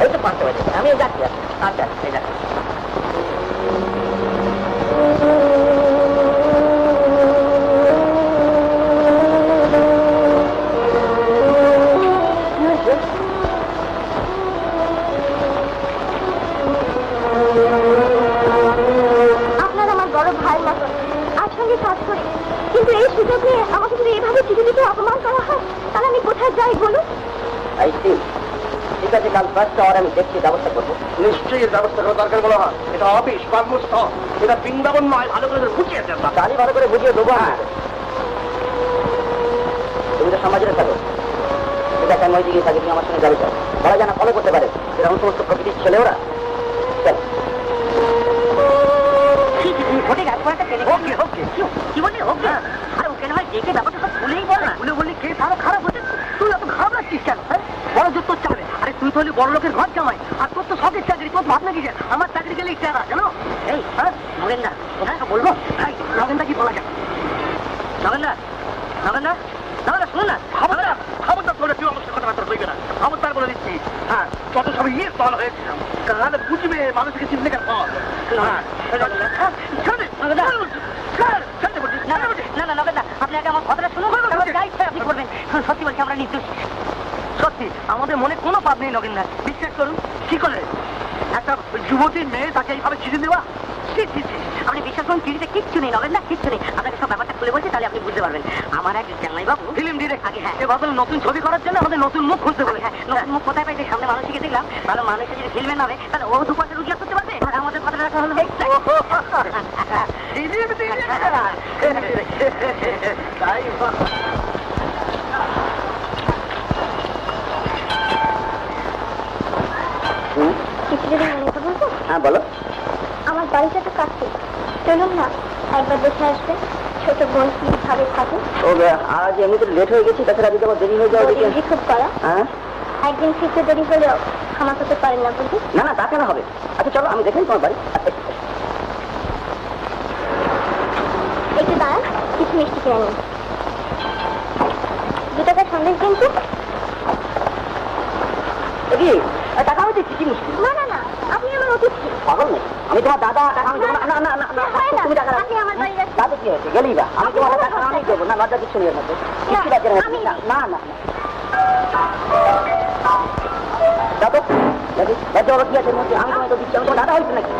এই তো 5টা বাজে আমি যাচ্ছি আচ্ছা এই যাচ্ছি আপনার আমার বড় ভাই মতো একসঙ্গে কাজ করি, কিন্তু এই সুযোগ নিয়ে আমাকে যদি এইভাবে চিঠি লিখে অপমান করা হয় তাহলে আমি কোথায় যাই বলুন? ঠিক আছে কাল 5টা আর আমি দেখছি ব্যবস্থা করবো নিশ্চয়ই এর ব্যবস্থা করা দরকার বলা হয়। এটা অফিস কর্মস্থল, এটা বৃন্দাবন নয়। ভালো করে বুঝিয়ে দেন না। কালই ভালো করে বুঝিয়ে দেবো। তুমি তো সমাজের থাকো, এটা কেন ওই দিকে থাকে, তুমি আমার সঙ্গে যাবে চাও বলা জানা ফলো করতে পারে এরকম সমস্ত প্রকৃতির ছেলে ওরা। কি বললি ওকে? আরে ওকে না হয় দেখে ব্যাপারটা সব ভুলেই বল না। ভুলে বললি কে আরো খারাপ হচ্ছে। তুই এত খারাপ লাগছিস কেন? বড় যুদ্ধ চাবে। আরে তুই তো হলি বড় লোকের ঘর জামাই, আর তোর তো শখের চাকরি। তোর ভাবনা কি? আমার চাকরি গেলে ইচ্ছা না জানো? এই হ্যাঁ নগেন্দা, হ্যাঁ বলবো ভাই, নগেন্দা কি বলা যায়? নগেন্দা নগেন্দা নগেন্দা শুনুন না। খবরদার করে তুই আমার সাথে কথাবার্তা কইবে না। খবরদার বলে দিচ্ছি। হ্যাঁ যত সব ইয়ে স্থল হয়েছিলাম, তাহলে বুঝবে মানুষকে চিনতে কেন। না না নগেন্দা, আপনি আগে আমার কথাটা শুনুন। যা ইচ্ছা আপনি করবেন। সত্যি বলছি আমরা নির্দোষ। সত্যি আমাদের মনে কোনো পাপ নেই নগেন্দা, বিশ্বাস করুন। কি করে একটা যুবতী মেয়ে তাকে এইভাবে চিঠি দেওয়া? আপনি বিশ্বাস করুন, চিঠিতে কিচ্ছু নেই নগেন্দা, কিচ্ছু নেই। আপনাকে সব ব্যাপারটা খুলে বলছি, তাহলে আপনি বুঝতে পারবেন। আমার এক জামাই বাবু ফিল্ম ডিরেক্ট আগে হ্যাঁ এবার নতুন ছবি করার জন্য আমাদের নতুন মুখ খুঁজতে হবে। হ্যাঁ নতুন মুখ কোথায় পাইছে? সামনে মানুষকে দেখলাম, ভালো মানুষের যদি ফিল্মে নামে তাহলে ও 2 পয়সা রোজগার করতে পারবে। আর আমাদের কথাটা রাখা হলো তাই কিছু যদি মনে তো বলবো? হ্যাঁ বলো। আমার বাড়িটা তো কাছে, চলুন না একবার দেখে আসবে ছোট বোন কিভাবে থাকে। ও আজ এমনিতে লেট হয়ে গেছি, তাছাড়া যদি আমার দেরি হয়ে যাওয়া দেখি। দিদি খুব করা, হ্যাঁ একদিন ফিরতে দেরি হলেও ক্ষমা করতে পারেন না বুঝি। না না তা কেন হবে? আচ্ছা চলো আমি দেখেন তোমার বাড়ি। একটু দাঁড়ান, কিছু মিষ্টি কিনে নিন। 2 টাকার সন্দেশ কিন্তু। দেখি টাকা হয়েছে কি মিষ্টি? না না না, আপনি আমার অতিথি। পাগল নেই আমি, তোমার দাদা টাকা আমি দেবো না। না না না না হয় না, তুমি টাকা আপনি আমার বাড়ি যাচ্ছেন। দাদা কি হয়েছে গেলেই বা আমি তোমার টাকা আমি দেবো না। লজ্জা কিছু নেই মধ্যে কিছু লজ্জা নেই। না না না দাদা দেখি লজ্জা হলো কি আছে মধ্যে? আমি তোমাকে তো দিচ্ছি, আমি তোমার দাদা হয়েছে নাকি?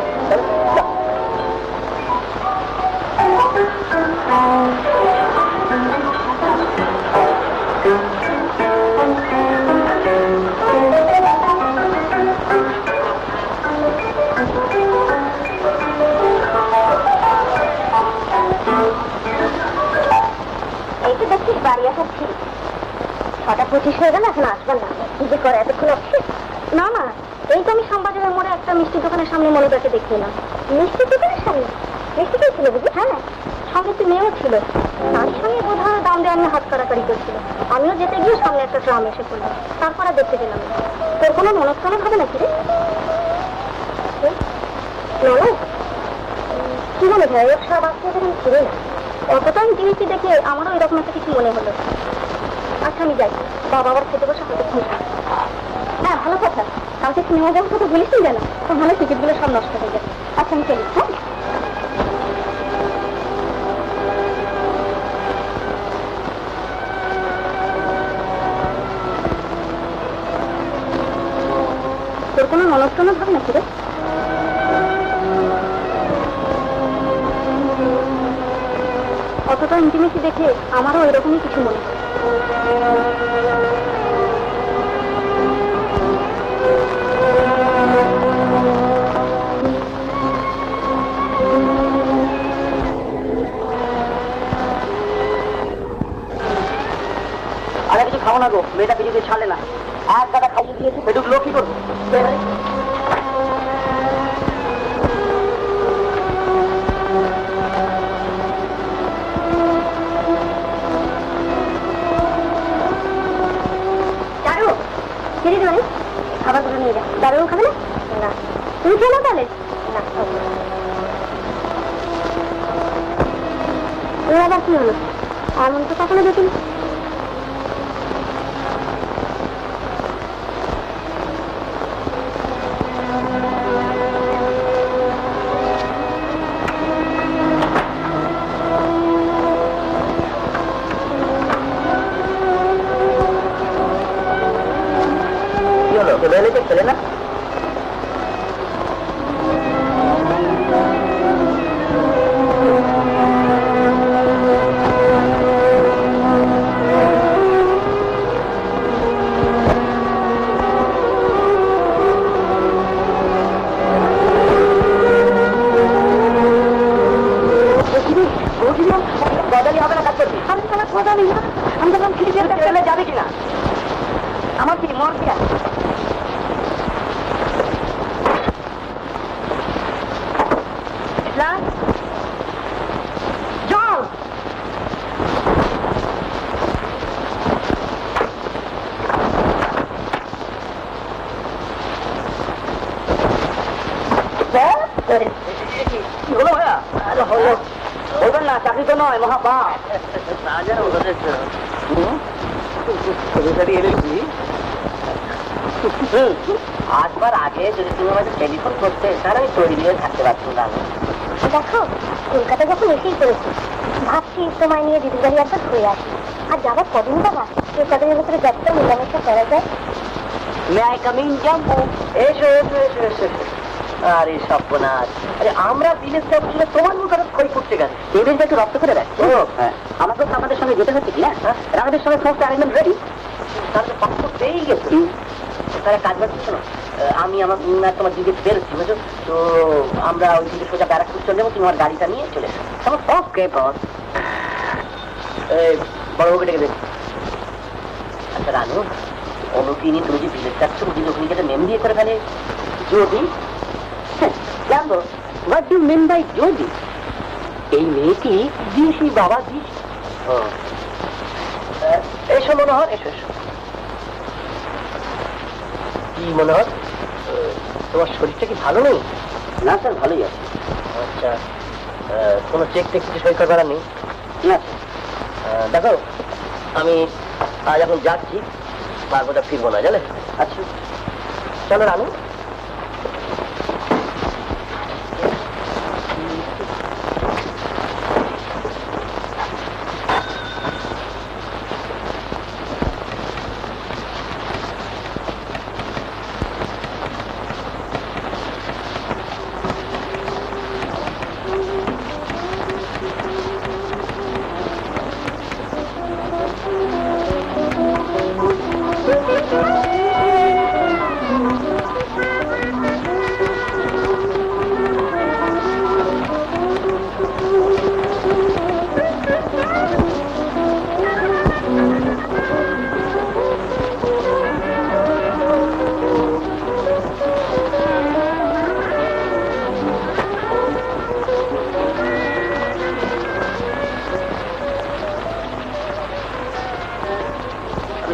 এই তো দেখছি বাড়ি আসার ছিল। 6:25 হয়ে গেল, এখন আসবেন না? কি যে করে এতক্ষণ আসছে? না না, এই তো আমি শ্যামবাজারের মোড়ে একটা মিষ্টির দোকানের সামনে মনোদাকে দেখে এলাম। মিষ্টির দোকানের সামনে মিষ্টি কে ছিল বুঝি? হ্যাঁ সঙ্গে একটু মেয়েও ছিল। তার সঙ্গে বোধ হয় দাম দিয়ে আমি হাত কাটাকাটি করছিল। আমিও যেতে গিয়ে সামনে একটা ট্রাম এসে পড়লো, তারপরে দেখতে গেলাম। তোর কোনো মনস্কামনা হবে নাকি রে? ননদ কি মনে হয় ওর সব আত্মীয় যখন ছিল না, অতটা আমি জিনিসটি দেখে আমারও এরকম একটা কিছু মনে হলো। আচ্ছা আমি যাই, বাবা আবার খেতে বসে হয়তো খুঁজ। হ্যাঁ ভালো কথা, কালকে সিনেমা যাওয়ার কথা বলিস নি যেন, তো ভালো টিকিটগুলো সব নষ্ট হয়ে যাবে। আচ্ছা আমি চলি। হ্যাঁ তোর কোনো মনস্কামনা ভাব নাকি রে? অতটা ইন্টিমেসি দেখে আমারও এরকমই কিছু মনে হয়। না গো, মেয়েটা কিছুতে ছাড়ে না। এক গাদা খাইয়ে দিয়েছে, পেটুক লোক কি করবো? দারু ছেড়ে দেবে খাবারগুলো নিয়ে যা। দারু খাবে না? না। তুমি খেয়ে নাও তাহলে? না। ওই আবার কি হলো? এমন তো কখনো দেখিনি। কি হলো? খেলে না? গদালি হবে না কাজ করবি? আমি তোমার কথা নেই না। আমি তখন খিচে চলে যাবে কিনা? আমার কি মর দিয়া জল কি হলো ভাইয়া? আরে হলো বলবেন না, চাকরি তো নয়, মহাপাপ। আসবার আগে যদি তুমি আমাকে টেলিফোন করতে, তাহলে আমি তৈরি হয়ে থাকতে পারতাম না। দেখো কলকাতা যখন এসেই করেছি, ভাবছি তোমায় নিয়ে দিদির বাড়ি একবার ঘুরে আসি। আর যাবার কদিন বাবা, সে কদিনের ভিতরে যতটা মেলামেশা করা যায়। মে আই কামিং জাম্বু? এসো এসো এসো এসো। আরে সর্বনাশ, আরে আমরা বিলেজ যাবো, তোমার মুখ আরো খড়ি ফুটছে কেন? এই বেশ একটু রক্ত করে দেয়। ও হ্যাঁ, আমাকে তো আমাদের সঙ্গে যেতে হচ্ছে কি না? আমাদের সঙ্গে সমস্ত অ্যারেঞ্জমেন্ট রেডি, তাহলে তো পাসপোর্ট পেয়েই গেছে। তাহলে কাজ বাজ শোনো, আমি আমার তোমার দিকে বেরোচ্ছি, বুঝছো তো? আমরা ওই দিকে সোজা ব্যারাকপুর চলে যাবো, তোমার গাড়িটা নিয়ে চলে এসো। তোমার ওকে বস। বড় ওকে ডেকে দেখ। আচ্ছা রানু, অনুকিনি তুমি যে বিলেজ যাচ্ছ, যদি ওখানে গেলে মেম দিয়ে করে ফেলে যদি? জানবো হোয়াট ডু মিন বাই যদি? এই মেয়েটি দিয়েছি বাবা দিস। এসো মনোহর, এসো এসো। কি মনোহর, তোমার শরীরটা কি ভালো নেই? না স্যার, ভালোই আছে। আচ্ছা, কোনো চেক টেক কিছু সই করবার নেই? না দেখো, আমি আজ এখন যাচ্ছি, তারপরে ফিরবো না, জানে? আচ্ছা চলো রানু।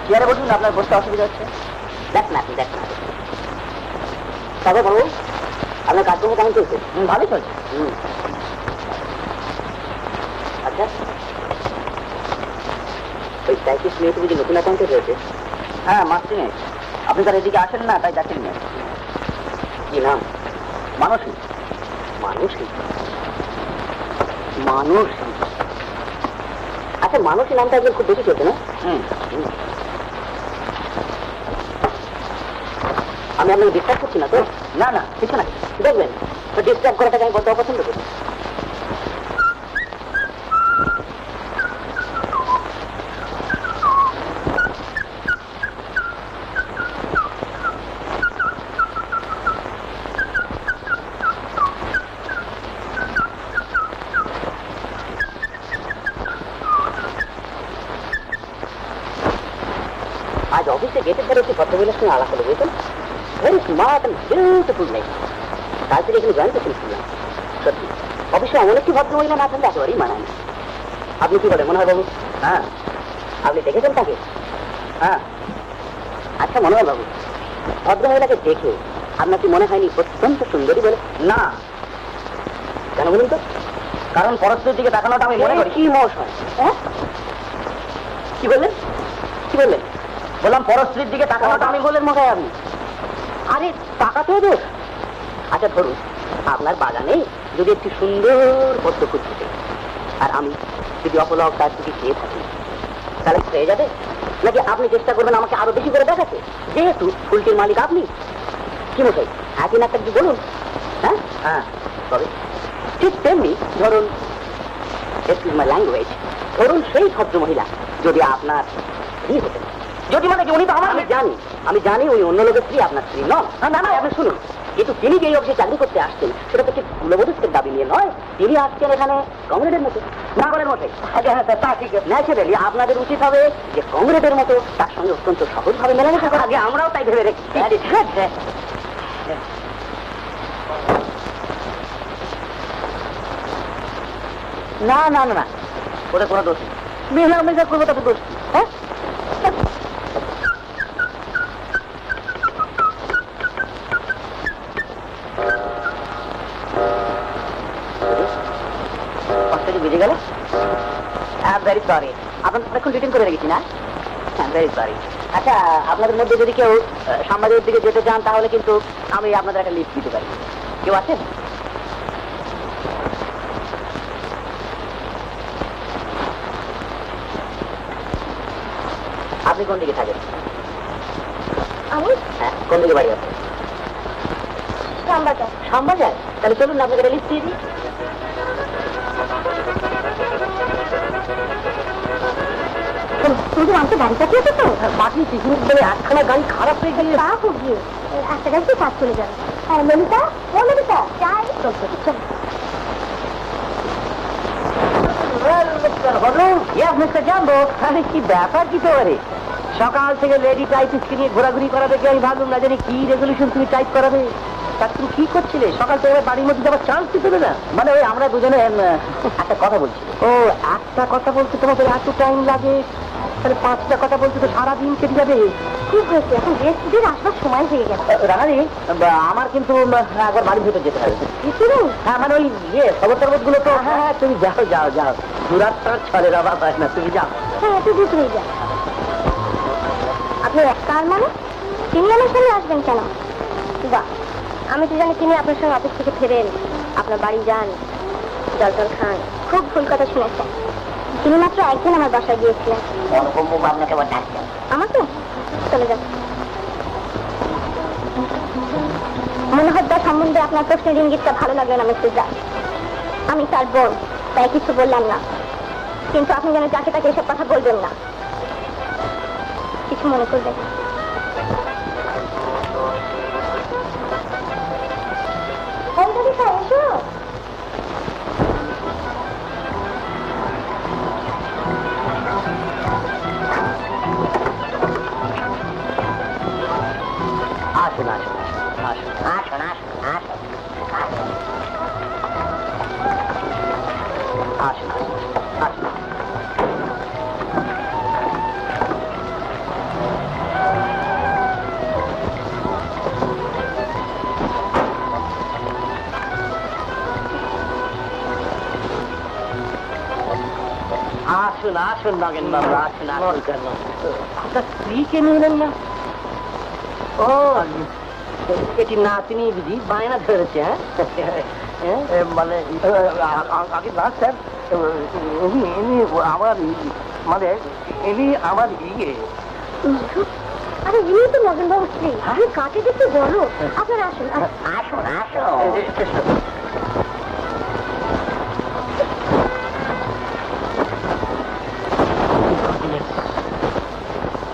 চেয়ারে বসুন, আপনার বসতে অসুবিধা হচ্ছে। দেখ না, দেখ না। তারপর বাবু, আপনার কাজকর্ম কেমন চলছে? ভালোই চলছে। আচ্ছা, ওই সাইকিস মেয়েটি বুঝি নতুন অ্যাকাউন্টে রয়েছে? হ্যাঁ, মাসিং। আপনি তার এদিকে আসেন না, তাই দেখেন না। কি নাম? মানসী। মানসী? মানসী? আচ্ছা, মানসী নামটা একদম খুব বেশি চলছে না? আমি আপনাকে ডিস্টার্ব করছি না তো? না না, কিছু না। দেখবেন, ডিস্টার্ব করাটাকে আমি বলতে অপছন্দ করি। আজ অফিসে গেটের ধারে একটি ভদ্রমহিলার সঙ্গে আলাপ হলো, বুঝলেন? ভেরি স্মার্ট অ্যান্ড বিউটিফুল মেয়ে। কাল থেকে এখানে জয়েন করতে শুনলাম। সত্যি অবশ্যই এমন একটি ভদ্রমহিলা না থাকলে একেবারেই মানায় না। আপনি কি বলেন মনে হয় বাবু? হ্যাঁ, আপনি দেখেছেন তাকে? হ্যাঁ। আচ্ছা মনে হয় বাবু, ভদ্রমহিলাকে দেখে আপনার কি মনে হয়নি অত্যন্ত সুন্দরী বলে? না। কেন বলুন তো? কারণ পরস্পরের দিকে তাকানোটা আমি মনে করি। কি মশাই? হ্যাঁ, কি বললেন? কি বললেন? বললাম পরস্পরের দিকে তাকানোটা আমি বললেন মশাই আপনি। আরে তাকাতে হবে। আচ্ছা ধরুন আপনার বাগানে যদি একটি সুন্দর পদ্ম ফুল ফুটে, আর আমি যদি অপলক তার দিকে চেয়ে থাকি, তাহলে পেয়ে যাবে? নাকি আপনি চেষ্টা করবেন আমাকে আরো বেশি করে দেখাতে, যেহেতু ফুলটির মালিক আপনি? কি মশাই, একই না কি বলুন? হ্যাঁ হ্যাঁ, তবে ঠিক তেমনি ধরুন, এক্সকিউজ মাই ল্যাঙ্গুয়েজ, ধরুন সেই ভদ্র মহিলা যদি আপনার স্ত্রী হতেন। যদি মানে কি উনি তো আমার, আমি জানি উনি অন্য লোকের স্ত্রী, আপনার স্ত্রী নন। না না, আপনি শুনুন, কিন্তু তিনি যে এই অফিসে চাকরি করতে আসছেন সেটা তো ঠিক মূল্যবোধের দাবি নিয়ে নয়। তিনি আসছেন এখানে কংগ্রেসের মতো। না বলেন মশাই? তা ঠিক ন্যাচারালি আপনাদের উচিত হবে যে কংগ্রেসের মতো তার সঙ্গে অত্যন্ত সহজভাবে মেলামেশা করা। আগে আমরাও তাই ভেবে রেখেছি। না না না না, ওটা কোনো দোষ নেই। মেলামেশা করবো তাতে দোষ নেই। হ্যাঁ, বেজে গেল। ভেরি সরি, আপনাদের এখন রিটার্ন করে রেখেছি না? Very sorry. আচ্ছা, আপনাদের মধ্যে যদি কেউ সাংবাদিকের দিকে যেতে চান তাহলে কিন্তু আমি আপনাদের একটা লিফট দিতে পারি। কেউ আছেন? আপনি কোন দিকে থাকেন? আমি হ্যাঁ, কোন দিকে বাড়ি আছে? শ্যামবাজার। শ্যামবাজার? তাহলে চলুন আপনাকে একটা লিফট দিয়ে দিই। তুমি আমাকে গাড়ি পাঠিয়েছো তো? বাকি পিকনিক বলে একখানা গাড়ি খারাপ হয়ে গেলে তা হোক গিয়ে একটা গাড়িতে কাজ চলে যাবে। হ্যাঁ ললিতা, ও ললিতা যাই। কি ব্যাপার কি তো? সকাল থেকে লেডি টাইপিস্টকে নিয়ে ঘোরাঘুরি করা দেখে আমি ভাবলাম না জানি কি রেজলিউশন তুমি টাইপ করাবে। তা তুমি কি করছিলে? সকাল থেকে বাড়ির মধ্যে যাওয়ার চান্স দিতে না? মানে ওই আমরা দুজনে একটা কথা বলছি। ও, একটা কথা বলতে তোমাদের এত টাইম লাগে? তাহলে 5টা কথা বলতে তো সারাদিন কেটে যাবে। খুব হয়েছে, এখন গেস্টদের আসবার সময় হয়ে গেছে। রানী, আমার কিন্তু একবার বাড়ির ভেতর যেতে হবে। কিছু? হ্যাঁ, মানে ওই খবর টবর গুলো তো। হ্যাঁ হ্যাঁ, তুমি যাও যাও যাও, দূরাত্মার ছড়ের অভাব হয় না, তুমি যাও। হ্যাঁ, একটু দ্রুত হয়ে যান। আপনি কার মানে? তিনি আমার সঙ্গে আসবেন কেন? বাহ, আমি তো জানি তিনি আপনার সঙ্গে অফিস থেকে ফেরেন, আপনার বাড়ি যান, জল টল খান। খুব ভুল কথা শুনেছেন। তিনি মাত্র একদিন আমার বাসায় গিয়েছিলেন। অনুপম আপনাকে আবার ডাকছেন। আমাকে? চলে যান। মনোহরদা সম্বন্ধে আপনার প্রশ্নের ইঙ্গিতটা ভালো লাগলো না মিসেস দাস। আমি তার বোন, তাই কিছু বললাম না। কিন্তু আপনি যেন যাকে তাকে এসব কথা বলবেন না, কিছু মনে করবেন। এসো। আসুন আসুন আসুন আসুন আসুন আসুন আসুন আসুন। আসুন আসুন নগেন বাবু, আসুন আসুন। আপনার স্ত্রীকে নিলেন না? ও, এটি নাতনি বুঝি বায়না ধরেছে? হ্যাঁ, মানে আগে না স্যার, ইনি আমার, মানে ইনি আমার ইয়ে। আরে ইনি তো নগেন বাবুর স্ত্রী। আপনি কাকে দেখতে বলো? আপনারা আসুন আসুন আসুন।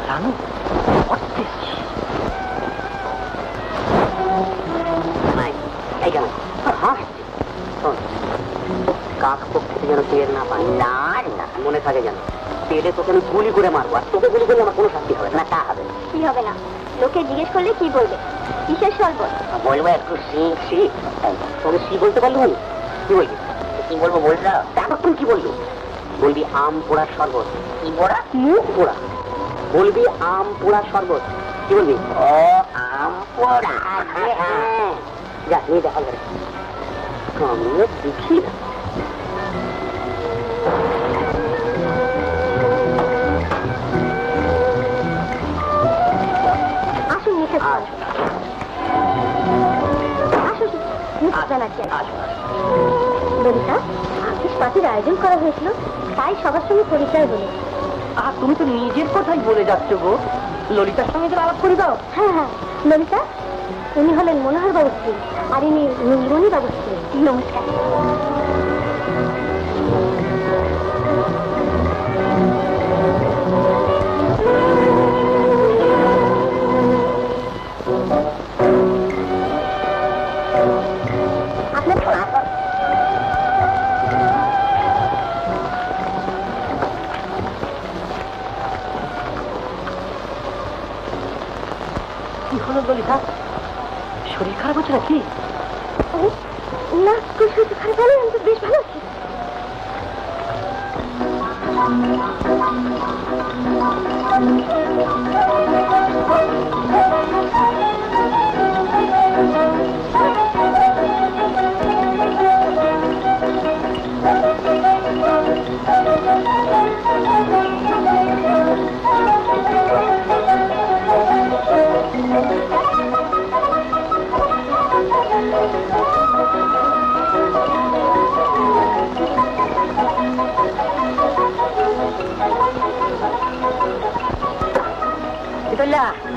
রানু, কাক পক্ষে যেন টের না পায়। না না, মনে থাকে যেন পেলে তোকে আমি গুলি করে মারবো, আর তোকে গুলি করলে আমার কোনো শাস্তি হবে না। তা হবে কি হবে না? লোকে জিজ্ঞেস করলে কি বলবে? কিসের শরবত? বলবো একটু সি। তোকে সি বলতে পারলো না? কি বলবি? কি বলবো বলছি না, এতক্ষণ কি বললো? বলবি আম পোড়ার শরবত। কি পোড়া? মুখ পোড়া। বলবি আম পোড়ার শরবত। কি বলবি? ও আম পোড়া। হ্যাঁ, যা নিয়ে দেখা করে আমিও দেখি। আসুন নিচে ললিতা, আপিস পার্টির আয়োজন করা হয়েছিল, তাই সবার সঙ্গে পরিচয় হলো। আর তুমি তো নিজের কথাই বলে যাচ্ছ গো, ললিতার সঙ্গে তো আলাপ করে দাও। হ্যাঁ হ্যাঁ, ললিতা, উনি হলেন মনোহর বাবুর স্ত্রী, আর ইনি নীলমণি বাবুর স্ত্রী। নমস্কার। কি হলো ললিতা, শরীর খারাপ হচ্ছে নাকি? না, তোর শরীর খারাপ হলে আমি তো বেশ ভালো আছি।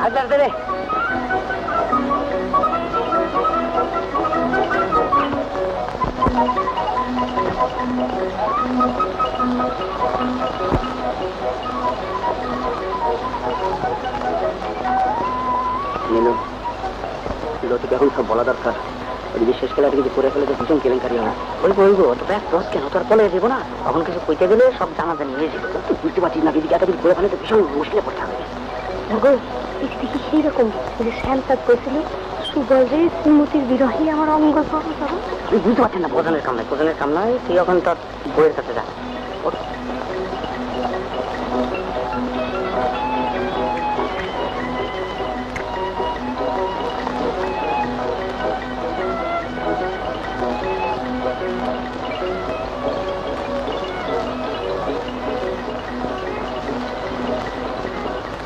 একবার দেবে। লতিকে এখন সব বলা দরকার, যদি শেষ খেলাটা কিছু করে ফেলে তো ভীষণ কেলেঙ্কারি হয়। বলবো তো ব্যাগ দশ কেন, তোর বলে দেবো না, তখন কিছু কইতে গেলে সব জানাজানি হয়ে যাবে। তুই বুঝতে পারছিস না, যদি এতদিন করে ফেলে তো ভীষণ মুশকিলে পড়তে হবে। দেখি সেই রকম যে শ্যামসাদ করেছিল, সুবলরে শ্রীমতির বিরহে আমার অঙ্গ করো। তুই বুঝতে পারছিস না, প্রধানের সামনে তুই এখন তোর বইয়ের কাছে যা।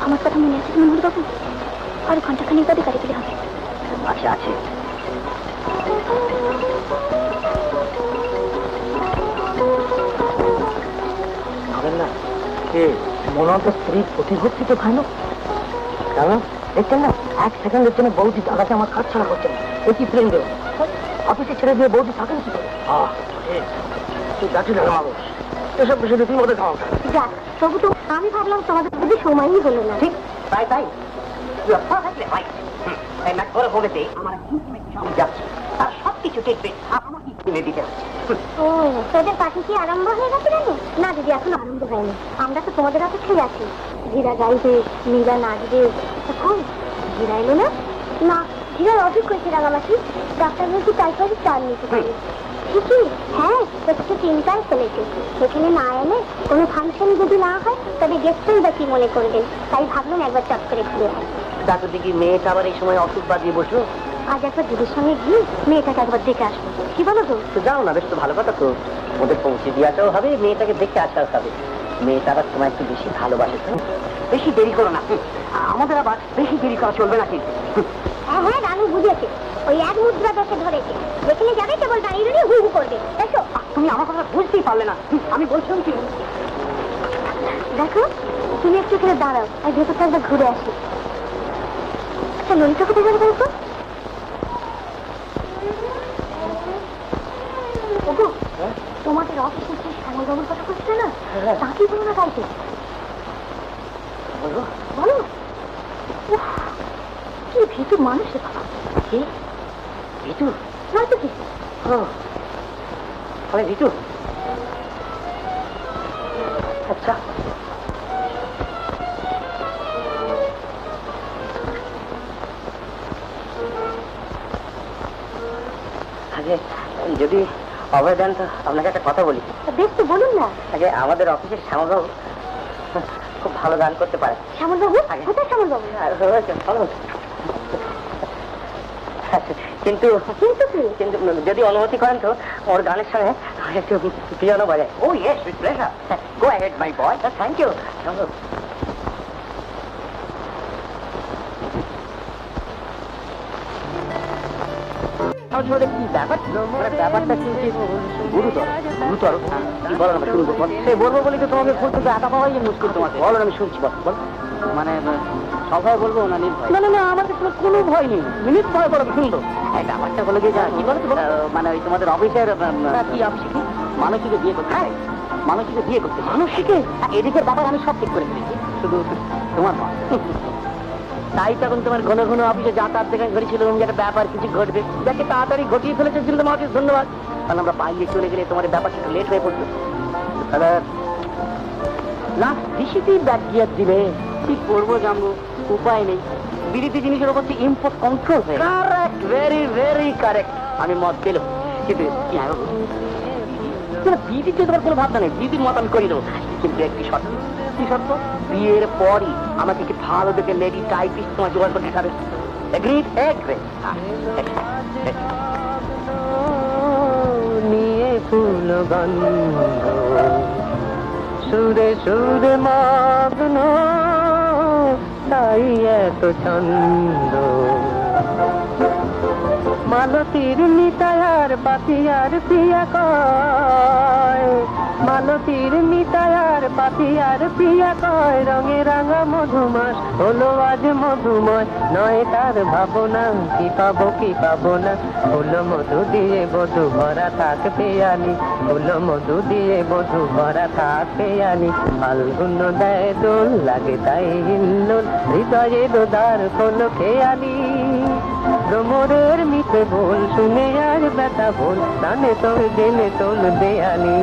আমার কথা মনে আছে মনোহর বাবু? আর ঘন্টাখানিক বাদে গাড়ি পেলে হবে। আছে আছে। ভাবেন না যে মনোহর স্ত্রী প্রতিভক্তি তো ভালো, কেন দেখছেন না, এক সেকেন্ডের জন্য বৌদি দাদাকে আমার কাজ ছাড়া করছেন। এ কি প্রেম দেব? অফিসে ছেড়ে দিয়ে বৌদি থাকেন কি করে? তুই যাচ্ছি না মানুষ, এসব বিষয়ে তুই মধ্যে খাওয়া। যাক, তবু তো আমি ভাবলাম তোমাদের যদি সময়ই হলো না। ঠিক তাই তাই, তুই পারফেক্টলি রাইট। তাই না করে বলেতে আমার যাচ্ছে, আর সব কিছু দেখবে আমাকে কিনে দিতে হচ্ছে। ও, তোদের পাখি কি আরম্ভ হয়ে গেছে জানো? না দিদি, এখন আরম্ভ হয়নি। আমরা তো তোমাদের অপেক্ষায় আছি। ধীরা গাইবে, মীরা নাচবে। এখন ধীরা এলো না? না, ধীরার অভিজ্ঞ হয়েছে রাঙামাটি, ডাক্তার বলছি টাইফয়েড চাল নিতে পারে। ঠিকই, হ্যাঁ, তো কিছু চিন্তায় ফেলেছে। সেখানে না এলে কোনো ফাংশন যদি না হয় তবে গেস্টই বা কি মনে করবেন, তাই ভাবলাম একবার চট করে ঘুরে হয়। ডাক্তার দেখি মেয়েটা আবার এই সময় অসুখ বাজিয়ে বসলো। আজ একবার দিদির সঙ্গে গিয়ে মেয়েটাকে একবার দেখে আসবো, কি বলো তো? তো যাও না, বেশ তো ভালো কথা তো, ওদের পৌঁছে দিয়াটাও হবে, মেয়েটাকে দেখে আসাও হবে। মেয়েটা আবার তোমার একটু বেশি ভালোবাসে তো, বেশি দেরি করো না। আমাদের আবার বেশি দেরি করা চলবে না কিন্তু। হ্যাঁ হ্যাঁ, রানু বুঝেছে, ওই এক মুদ্রা দশে ধরেছে, যেখানে যাবে কেবল দাঁড়িয়ে দাঁড়িয়ে হু হু করবে। দেখো, তুমি আমার কথা বুঝতেই পারলে না, আমি বলছিলাম কি, দেখো তুমি একটু এখানে দাঁড়াও, আর ভেতরটা একবার ঘুরে আসি। আচ্ছা, ললিতা কোথায় যাবে দেখো? ওগো, তোমাদের অফিসে যে শ্যামলবাবুর কথা বলছিল না, তাকে বলো না গাইতে। বলো বলো। উফ, কি ভীতু মানুষ রে বাবা। কি ভিতু? নয়তো কি? আরে ভিতু, আচ্ছা আগে যদি অভয় দেন তো আপনাকে একটা কথা বলি। বেশ তো বলুন না। আগে আমাদের অফিসের শ্যামলবাবু খুব ভালো গান করতে পারে। শ্যামলবাবু? কোথায় শ্যামলবাবু? কিন্তু কিন্তু যদি অনুমতি করেন তো ওর গানের সঙ্গে একটু পিয়ানো বাজায়। Oh yes, with pleasure. Go ahead my boy. Thank you. ব্যাপারটা গুরুতর গুরুতর কি বলো না শুনবো। সে বলবো বলি তো তোমাকে খুঁজতে একা পাওয়াই মুশকিল। তোমাকে বলো, আমি শুনছি। বল মানে সবাই বলবো না নির্ভয়? না না না, আমার কাছে কোনো ভয় নেই। মিনিট ভয় করো, শুনবো। ব্যাপারটা বলে গিয়ে কি বলো? মানে ওই তোমাদের অফিসের কি অফিসে কি মানসিকে বিয়ে করতে? হ্যাঁ, মানসিকে বিয়ে করতে। মানসিকে? এদিকের ব্যাপার আমি সব ঠিক করে ফেলেছি, শুধু তোমার মা। তাই তখন তোমার ঘন ঘন অফিসে যাতায়াত দেখে ঘটেছিল একটা ব্যাপার কিছু ঘটবে, যাকে তাড়াতাড়ি ঘটিয়ে ফেলেছিল তোমাকে ধন্যবাদ। কারণ আমরা বাইরে চলে গেলে তোমার ব্যাপারটা একটু লেট হয়ে পড়তো। লাস্ট ডিসিতেই ব্যাগ গিয়ার দিবে, কি করবো জানবো, উপায় নেই। বিদেশি জিনিসের উপর ইম্পোর্ট কন্ট্রোল হয়ে। Correct, very very correct. আমি মত দিল, কিন্তু দিদিতে তোমার কোনো ভাবনা নেই, দিদির মত আমি করি দেবো, কিন্তু একটি শর্ত। কি শর্ত? বিয়ের পরই আমাকে কি ভালো দেখে লেডি টাইপিস্ট তোমার জোগাড় করতে হবে। এগ্রিড? এগ্রিড। নিয়ে ফুল গন্ধ সুরে সুরে মগ্ন, তাই এত ছন্দ। মালতীর নিতায়ার পাতিয়ার পিয়া কয়, মালতীর নিতায়ার পাতিয়ার পিয়া কয়, রঙে রাঙা মধুমাস হলো আজ মধুময়। নয় তার ভাবনা, কি পাবো কি পাবো না, ফুল মধু দিয়ে বধু ভরা থাক পেয়ালি, ফুল মধু দিয়ে বধু ভরা থাক পেয়ালি। ফাল্গুন দেয় দোল, লাগে তাই হিল্লোল, হৃদয়ে দোদার খোল খেয়ালি। ভ্রমরের মিঠে বল শুনে আর ব্যথা বল, দানে তোর দিলে তোল দেয়ালি।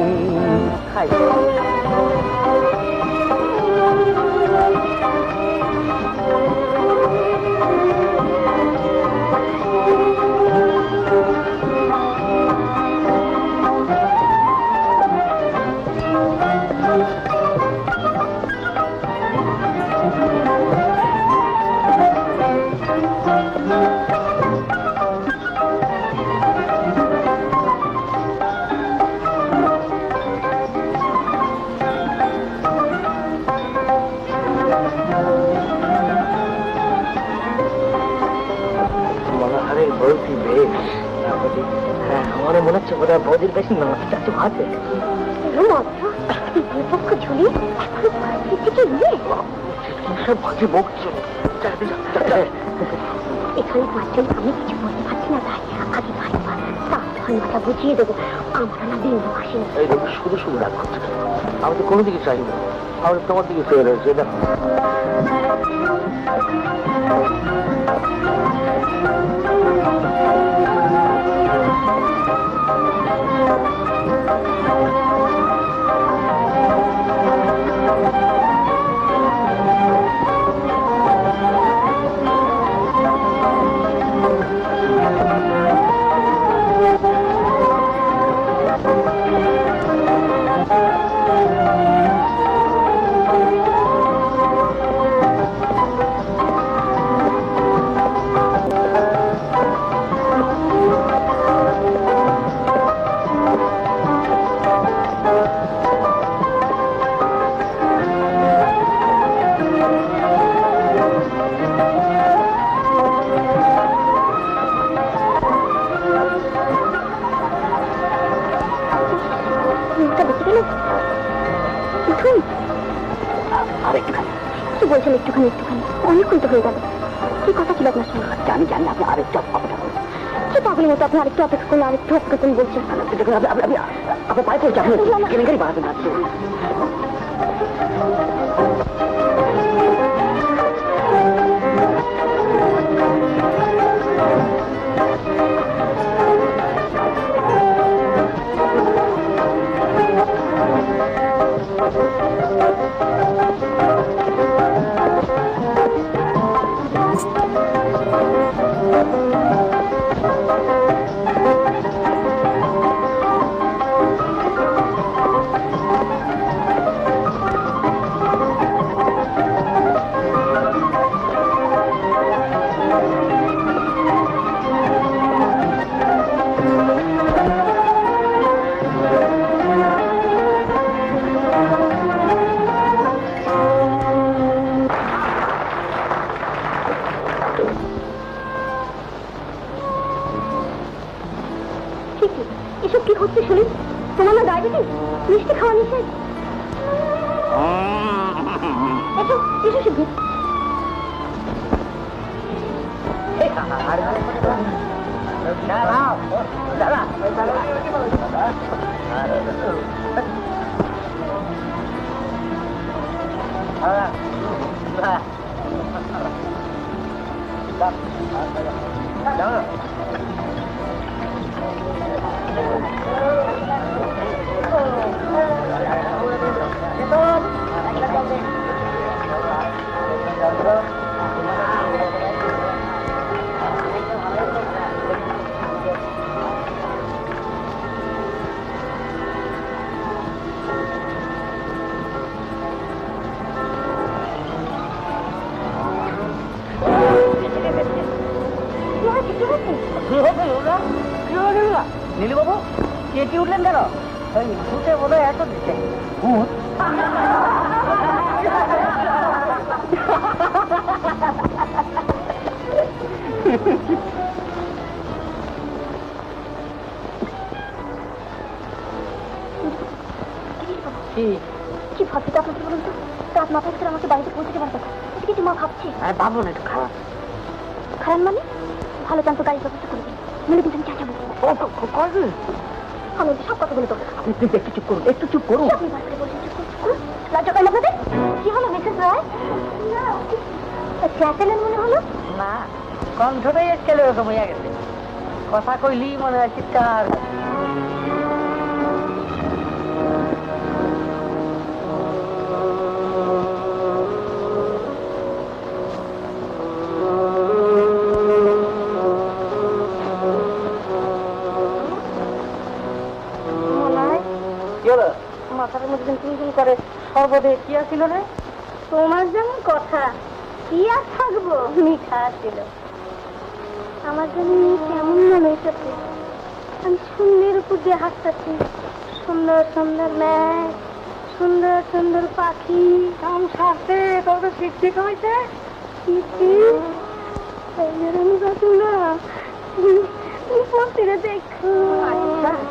আমার মনে হচ্ছে বোধ হয় বৌদির বেশি নাচটা একটু হাতে সব বাজে বকছে। এখানে পাচ্ছেন, আমি কিছু বলতে পারছি না, তাই আগে ভাইবার তার মাথা বুঝিয়ে দেবো। আমার না দিন আসে না। এই দেখো শুধু শুধু রাগ করছে, আমি তো কোনো দিকে চাইনি, আমি তোমার দিকে চেয়ে রয়েছে। দেখো কি বলছেন? একটুখানি একটুখানি অনেকক্ষণ তো হয়ে গেল। কি কথা ছিল আপনার সঙ্গে? আমি জানি আপনি আরেকটু অপেক্ষা করুন। কি পাগলের মতো আপনি আরেকটু অপেক্ষা করলে আরেকটু অপেক্ষা করুন বলছেন? আপনি পায়ে পড়ছে, আপনি কেলেঙ্কারি বাড়াবেন না। এসব কি হচ্ছে শুনি? তোমার না ডায়াবেটিস? মিষ্টি খাওয়া নিষেধ। এসো এসো শিবলি। নীলু বাবু চেঁচিয়ে উঠলেন কেন? ওই ভূতে বোধ হয় এত দিচ্ছে। ভূত? কি ভাবছি তো আপনাকে বলুন তো? রাত মাথার ভিতরে আমাকে বাড়িতে পৌঁছতে পারতো। এটা কিছু মা ভাবছি। ভাবো না একটু খারাপ। খারাপ মানে? ভালো জানতো গাড়ির ব্যবস্থা করে দিন। মিলে দুজন চাচাবো। আমি ওদের সব কথা বলে দেবো। আপনি প্লিজ একটু চুপ করুন, একটু চুপ করুন। আপনি বাড়িতে বলছেন চুপ করুন। লজ্জা করেন আপনাদের? কি হলো মিসেস রায়? চেঁচালেন মনে হলো? না, কণ্ঠটাই এসকেলে ওরকম হইয়া গেছে। কথা কইলি মনে হয় চিৎকার। মাথার মধ্যে টিউশন করে সর্বদে কি আসছিল রে? তোমার যেমন কথা, কি আর থাকবো, মিঠা ছিল। আমার জন্য কেমন মনে হয়েছে, আমি শূন্যের উপর দিয়ে হাসতেছি। সুন্দর সুন্দর মেঘ, সুন্দর সুন্দর পাখি। কাম সারতে তোর তো ঠিক ঠিক হয়েছে। দেখো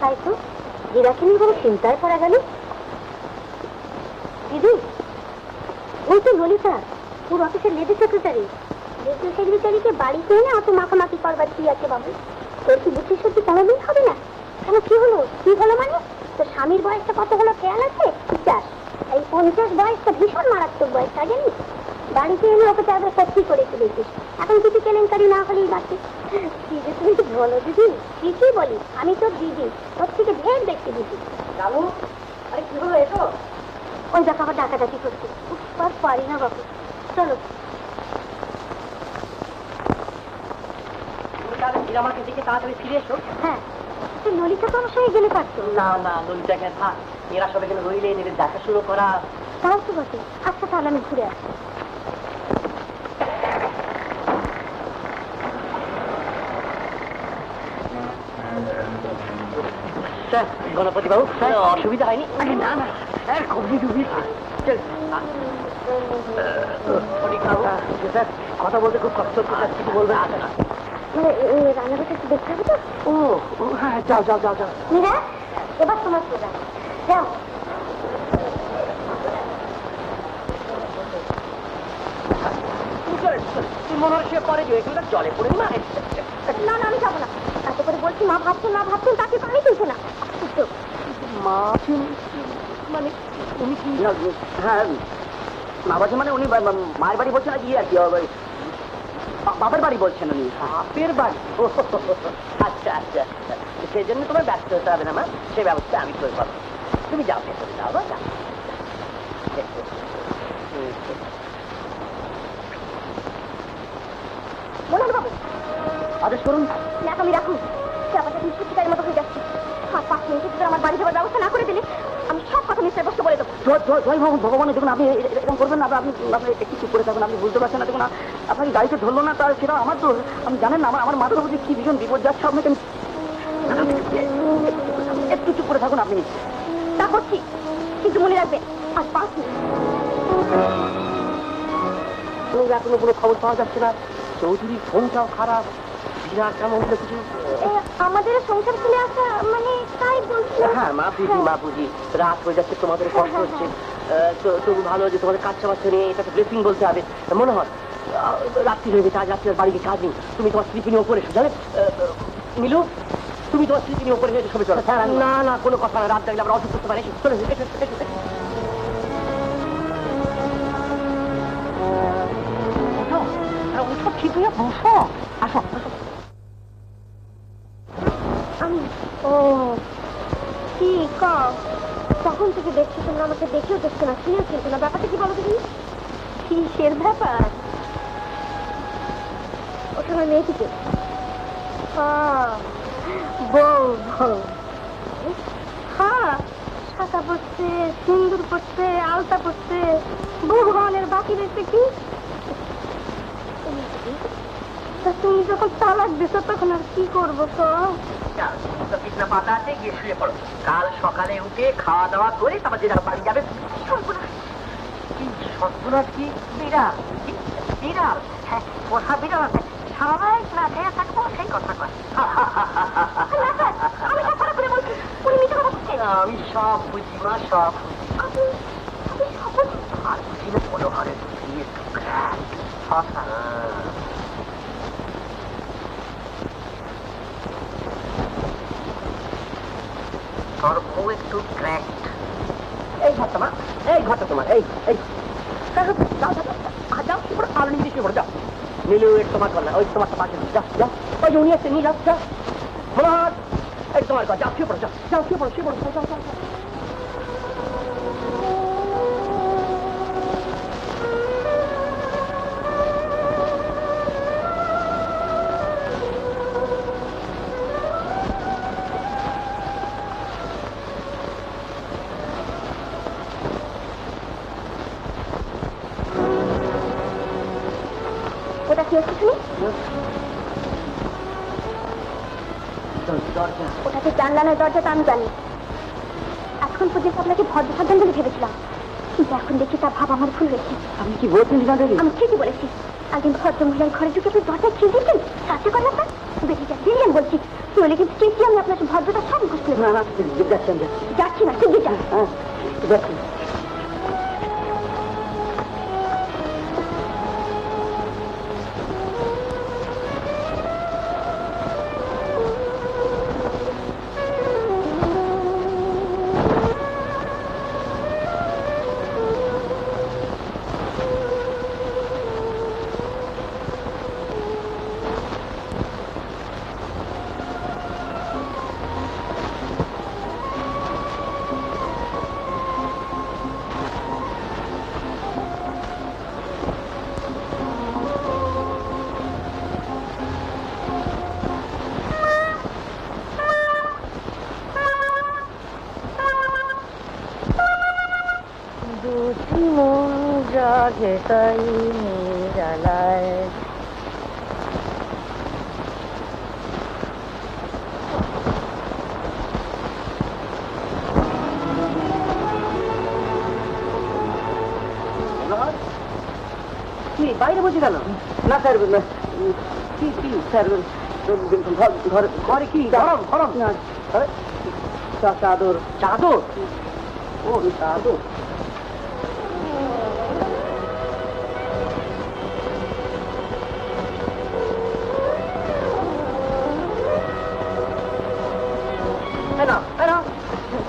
তাই তো হীরাকে নিয়ে বড় চিন্তায় পড়া গেল। দিদি, ওই তো ললিতা, পুরো অফিসের লেডি সেক্রেটারি। লেডি সেক্রেটারিকে বাড়িতে এনে অত মাখামাখি করবার কি আছে বাবু? তোর কি বুদ্ধি সত্যি কোনোদিন হবে না? কেন কি হলো? কি হলো মানে? তোর স্বামীর বয়সটা কত হলো খেয়াল আছে? 50। এই 50 বয়সটা ভীষণ মারাত্মক বয়স, তা জানিস? বাড়িতে এনে ওকে তাদের সত্যি করে তুলেছিস। এখন কিছু কেলেঙ্কারি না হলেই বাকি। কি যে তুমি বলো দিদি? ঠিকই বলি, আমি তো দিদি, ওর থেকে ঢের দেখতে দিদি। বাবু, আরে কি হলো এসো? ওই দেখো আবার ডাকাডাকি করছে। আর পারি না বাবু, চলো। তুমি তাহলে আমাকে দেখে তাড়াতাড়ি ফিরে এসো। হ্যাঁ, তুই ললিতা তো আমার সঙ্গে গেলে পারতো। না না, ললিতা এখানে থাক। এরা সব এখানে রইলে এদের দেখাশুনো করা। তাও তো বটে। আচ্ছা তাহলে আমি ঘুরে আসি। গণপতি বাবু, অসুবিধা হয়নি? না না, কবজি ডুবি। স্যার, কথা বলতে খুব কষ্ট হচ্ছে স্যার, কিছু বলবেন? মানে রান্নাঘরটা একটু দেখতে হবে তো। ও হ্যাঁ, যাও যাও যাও যাও। মীরা, এবার তোমার সোজা যাও। তুই মনে হয় সে পরে যে এগুলো জলে পড়ে না। না না, আমি যাবো না। তাতে করে বলছি মা ভাবছেন, মা ভাবছেন, তাকে পানি তুলছে না। মা মানে উনি কি? হ্যাঁ, মা বাড়ি মানে উনি মায়ের বাড়ি বলছেন নাকি? আর কি বাপের বাড়ি বলছেন উনি? বাপের বাড়ি? আচ্ছা আচ্ছা, সেই জন্য তোমার ব্যস্ত হতে হবে না মা, সে ব্যবস্থা আমি করে পাবো। তুমি যাও, ভেতরে যাও বা যাও। মনে বাবু, আদেশ করুন। আমি রাখুন। ব্যাপারটা তুমি সত্যিকারের মতো হয়ে যাচ্ছে। আর 5 মিনিটের ভিতরে আমার বাড়ি যাওয়ার ব্যবস্থা না করে দিলে আমি সব কথা নিশ্চয় বসতে বলে দেবো। জয় ভগবান, দেখুন আপনি এরকম করবেন না। আপনি একটু চুপ করে থাকুন। আপনি বুঝতে পারছেন না, দেখুন আপনাকে গাড়িতে ধরলো না, তার সেটা আমার তো, আপনি জানেন না আমার মাথার মধ্যে কি ভীষণ বিপদ যাচ্ছে। আপনাকে একটু চুপ করে থাকুন আপনি। তা করছি, কিন্তু মনে রাখবেন আর 5 মিনিট। এখনো কোনো খবর পাওয়া যাচ্ছে না। চৌধুরীর ফোনটাও খারাপ। বিরাট কেমন হলো কিছু? আমাদের সংসার খুলে আসা মানে তাই বলছি। হ্যাঁ মা বুঝি রাত হয়ে যাচ্ছে, তোমাদের কষ্ট হচ্ছে। তবু ভালো যে তোমাদের কাজ চালাচ্ছে নিয়ে এটাকে ব্লেসিং বলতে হবে মনে হয়। রাত্রি হয়ে গেছে, আজ রাত্রি আর বাড়িতে কাজ নেই। তুমি তোমার স্ত্রীকে নিয়ে ওপরে এসো, জানে নীলু, তুমি তোমার স্ত্রীকে নিয়ে ওপরে এসে সবে চলো। না না কোনো কথা না, রাত দেখলে আমরা অসুস্থ হতে পারি। চলে উঠো, ঠিক হয়ে বসো, আসো। আমি ও কি তখন থেকে দেখছি, তোমরা আমাকে দেখেও দেখছো না, শুনেও চিনতো না। ব্যাপারটা কি বলো দেখি? কিসের ব্যাপার? ও সময় মেয়েটিকে বউ হ্যাঁ, শাখা পড়ছে, সিন্দুর পড়ছে, আলতা পড়ছে, বউ ভবনের বাকি রয়েছে কি? তুমি যখন তালাক দিছো তখন আর কি করবো তো? বিছনা পাতা আছে, গিয়ে শুয়ে পড়ো। কাল সকালে উঠে খাওয়া দাওয়া করে তারপর যে বাড়ি যাবে। সর্বনাশ কি বিড়াল, বিড়াল, হ্যাঁ পোষা বিড়াল আছে, স্বাভাবিক না খেয়ে থাকবো সেই কথা কয়। আমি সব বুঝি মা, সব আর বুঝি না মনোহরে তোর বউ একটু ক্র্যাক। এই ঘরটা মা, এই ঘরটা তোমার, এই এই যাও আলো নিয়ে শুয়ে পড়ো, যাও। নীলু এর তোমার ঘর না, ওই তোমারটা পাশে যাও যাও, ওই যে উনি আসছে নিয়ে যাও যাও। মনোহর এই তোমার ঘর, যাও শুয়ে পড়ো, যাও যাও শুয়ে পড়ো, শুয়ে পড়ো, যাও যাও যাও। ওটা কি হচ্ছে শুনি? ওটাকে জানলা নয়, দরজাটা আমি জানি। এখন পর্যন্ত আপনাকে ভদ্র সাবধান বলে ভেবেছিলাম, কিন্তু এখন দেখি তার ভাব আমার ভুল হয়েছে। আপনি কি বলছেন? আমি ঠিকই বলেছি। একদিন ভদ্র মহিলার ঘরে ঢুকে আপনি দরজা ছিঁড়ে দিচ্ছেন, সাহায্য করেন আপনার বেরিয়ে যান, বেরিয়ে যান বলছি। নইলে কিন্তু চেয়েছি আমি আপনার ভদ্রতা সব বুঝতে যাচ্ছি না, ঠিক যান। যাচ্ছি। তাই নিরালায় কি বাইরে বসে গেল? না স্যার, কি কি স্যার, ঘরে কি গরম গরম না? চাদর চাদর, ও চাদর।